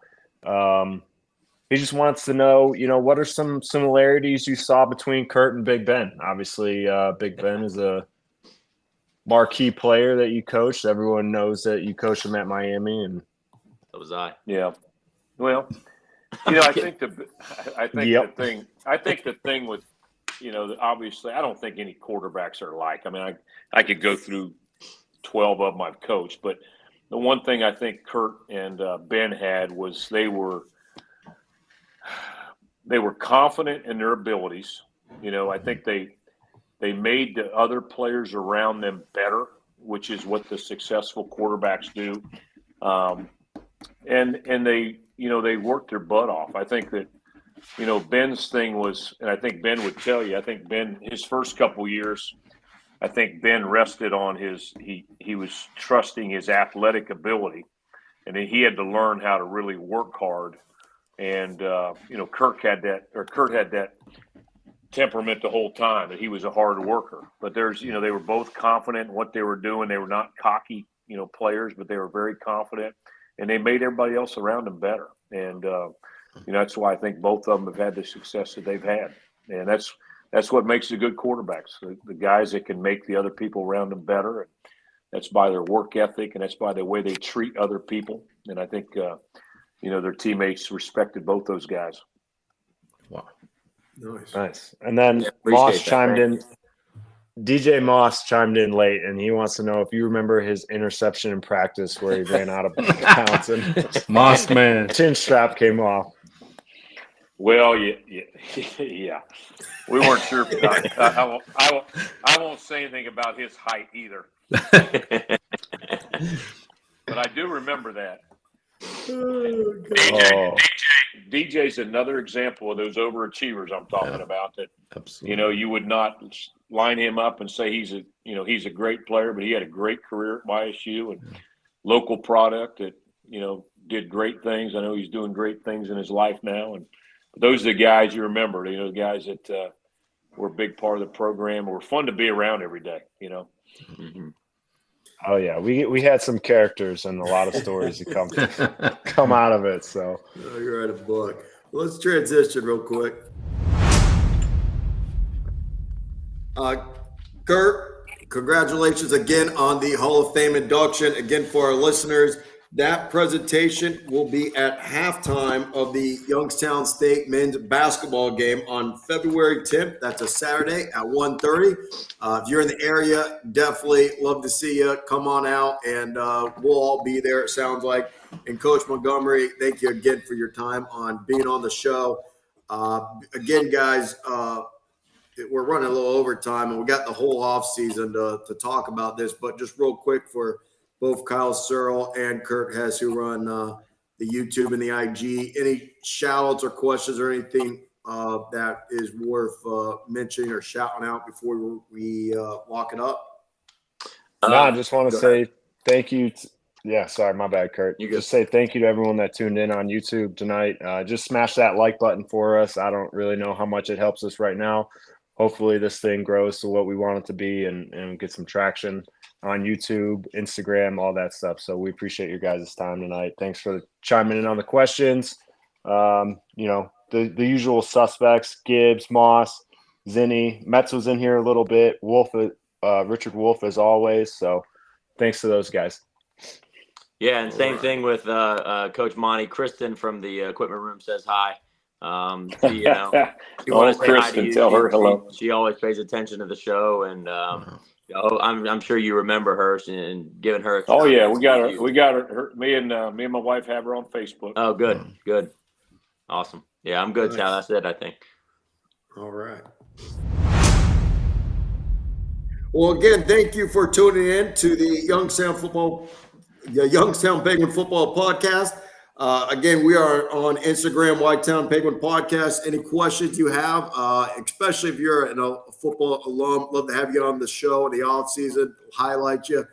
He just wants to know, what are some similarities you saw between Kurt and Big Ben? Obviously, Big Ben is a marquee player that you coached. Everyone knows that you coached him at Miami, and That was I. Yeah. Well, I think the thing with, obviously, I don't think any quarterbacks are alike. I mean, I could go through 12 of them I've coached, but the one thing I think Kurt and Ben had was they were confident in their abilities. I think they made the other players around them better, which is what the successful quarterbacks do. And they worked their butt off. I think that, Ben's thing was, and I think Ben would tell you, I think Ben, his first couple years, I think Ben rested on he was trusting his athletic ability, and then he had to learn how to really work hard. And, Kurt had that temperament the whole time, that he was a hard worker. But they were both confident in what they were doing. They were not cocky, players, but they were very confident, and they made everybody else around them better. And, that's why I think both of them have had the success that they've had. And that's what makes the good quarterbacks, the guys that can make the other people around them better. And that's by their work ethic, and that's by the way they treat other people. And I think, their teammates respected both those guys. Wow. Nice. And then DJ Moss chimed in late, and he wants to know if you remember his interception in practice where he ran out of bounds and Moss man. chin strap came off. Well, yeah. We weren't sure. I won't say anything about his height either. But I do remember that. DJ's another example of those overachievers I'm talking about. That Absolutely. you would not line him up and say he's a great player, but he had a great career at YSU and local product that did great things. I know he's doing great things in his life now, and those are the guys you remember. The guys that we're a big part of the program. We're fun to be around every day, you know. Mm-hmm. Oh yeah, we had some characters and a lot of stories that come out of it. So You're right, a book. Well, let's transition real quick. Kurt, congratulations again on the Hall of Fame induction. Again, for our listeners, that presentation will be at halftime of the Youngstown State men's basketball game on February 10th. That's a Saturday at 1:30. If you're in the area, definitely love to see you. Come on out, and we'll all be there, it sounds like. And Coach Montgomery, thank you again for your time on being on the show. Again, guys, we're running a little overtime, and we got the whole off season to talk about this. But just real quick for both Kyle Searle and Kurt Hess, who run the YouTube and the IG, any shout outs or questions or anything that is worth mentioning or shouting out before we lock it up? no, I just want to say ahead. thank you. Yeah, sorry, my bad, Kurt. You good. Just say thank you to everyone that tuned in on YouTube tonight. Just smash that like button for us. I don't really know how much it helps us right now. Hopefully this thing grows to what we want it to be and get some traction on YouTube, Instagram, all that stuff. So we appreciate your guys' time tonight. Thanks for chiming in on the questions. You know, the usual suspects, Gibbs, Moss, Zinni, Metz was in here a little bit, Richard Wolf as always. So thanks to those guys. Yeah, and same thing with Coach Monty. Kristen from the equipment room says hi. She, you know, she wanted to say hi to Kristen, you. tell her hello. She always pays attention to the show, and you know, I'm sure you remember her and giving her. A Oh yeah, we got her. We got her. Me and my wife have her on Facebook. Oh, good, awesome. Yeah, I'm good, Nice. Sal. That's it, I think. All right. Well, again, thank you for tuning in to the Youngstown Penguin Football Podcast. Again, we are on Instagram, Whitetown Penguin Podcast. Any questions you have, especially if you're a football alum, love to have you on the show in the off season, highlight you,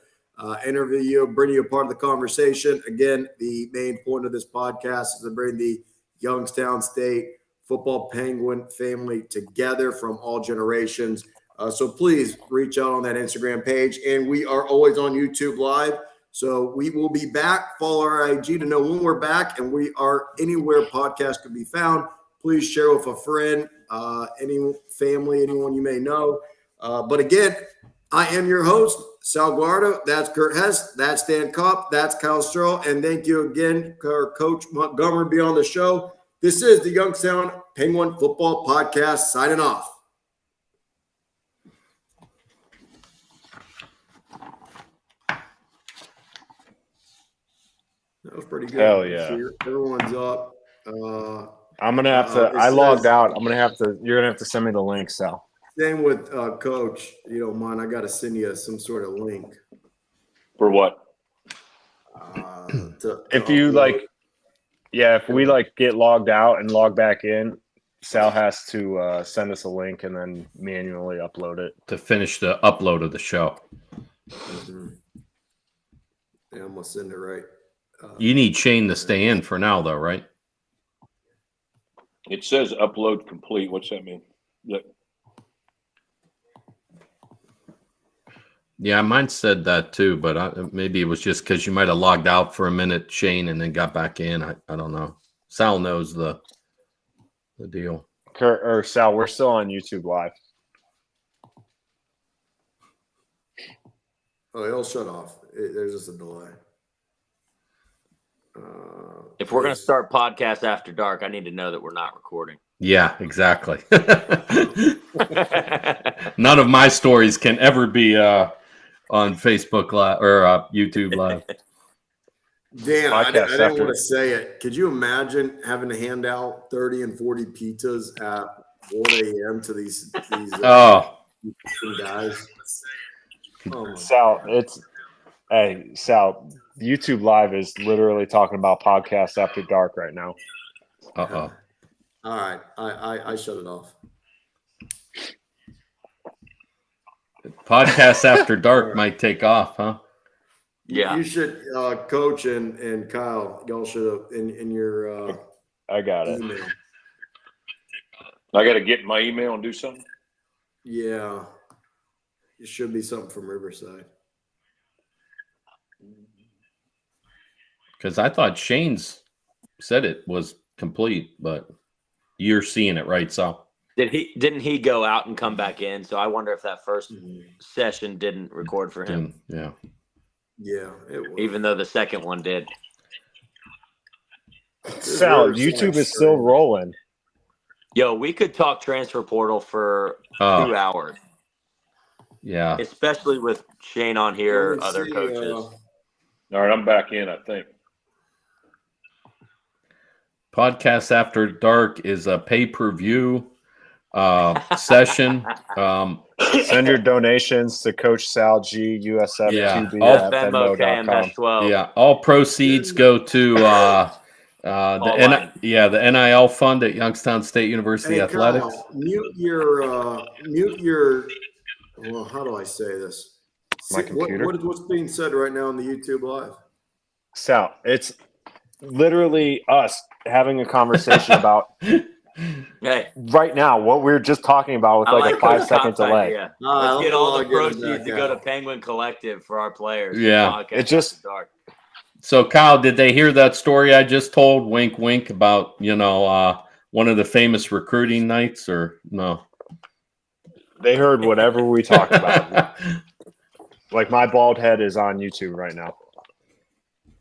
interview you, bring you a part of the conversation. Again, the main point of this podcast is to bring the Youngstown State football Penguin family together from all generations. So please reach out on that Instagram page. And we are always on YouTube Live. So we will be back. Follow our IG to know when we're back. And we are anywhere podcast can be found. Please share with a friend, any family, anyone you may know. But again, I am your host, Sal Guardo. That's Kurt Hess. That's Dan Kopp. That's Kyle Searle. And thank you again, Coach Montgomery, be on the show. This is the Youngstown Penguin Football Podcast signing off. That was pretty good. Hell yeah. Everyone's up. I'm gonna have to. I logged out. I'm gonna have to. You're gonna have to send me the link, Sal. Same with Coach. You don't mind? I got to send you some sort of link. For what? If you like, yeah. If we like get logged out and log back in, Sal has to send us a link and then manually upload it to finish the upload of the show. Mm-hmm. Yeah, I'm gonna send it right. You need Shane to stay in for now, though, right? It says upload complete. What's that mean? Yeah, mine said that too, but maybe it was just because you might have logged out for a minute, Shane, and then got back in. I don't know. Sal knows the deal. Kurt or Sal, we're still on YouTube Live. Oh, it'll shut off. There's just a delay. If we're going to start podcast after dark, I need to know that we're not recording. Yeah, exactly. None of my stories can ever be on Facebook Live or YouTube Live. Dan, I didn't want to say it. Could you imagine having to hand out 30 and 40 pizzas at 1 a.m. to these guys? Oh, Sal, Sal, YouTube Live is literally talking about podcasts after dark right now. All right, I shut it off. Podcasts after dark might take off, huh? Yeah, you should, Coach and Kyle. Y'all should have in your. I got it. Email. I got to get my email and do something. Yeah. It should be something from Riverside. Because I thought Shane's said it was complete, but you're seeing it, right, Sal? Didn't he go out and come back in? So I wonder if that first session didn't record for him, Yeah. Yeah, it was. even though the second one did. Sal, Riverside YouTube is still stream. rolling. Yo, we could talk transfer portal for Oh. 2 hours, Yeah. especially with Shane on here, Let me other see, coaches. All right, I'm back in, I think. Podcast After Dark is a pay-per-view session. Send your donations to Coach Sal G, USF Yeah. QB All- at Venmo, Venmo.com. KMS12. Yeah, all proceeds go to the line. the NIL fund at Youngstown State University Hey, Athletics. Kyle, mute your. Well, how do I say this? My computer? What's being said right now on the YouTube live? Sal, it's literally us having a conversation about Hey, right now what we were just talking about with I like like a 5 Coach second Copp's delay. idea. All right, Let's let get me all the log in proceeds back to go to out. Penguin Collective for our players. Yeah. Podcast It just- After Dark. So, Kyle, did they hear that story I just told? Wink, wink. About one of the famous recruiting nights, or no? They heard whatever we talked about. Like my bald head is on YouTube right now.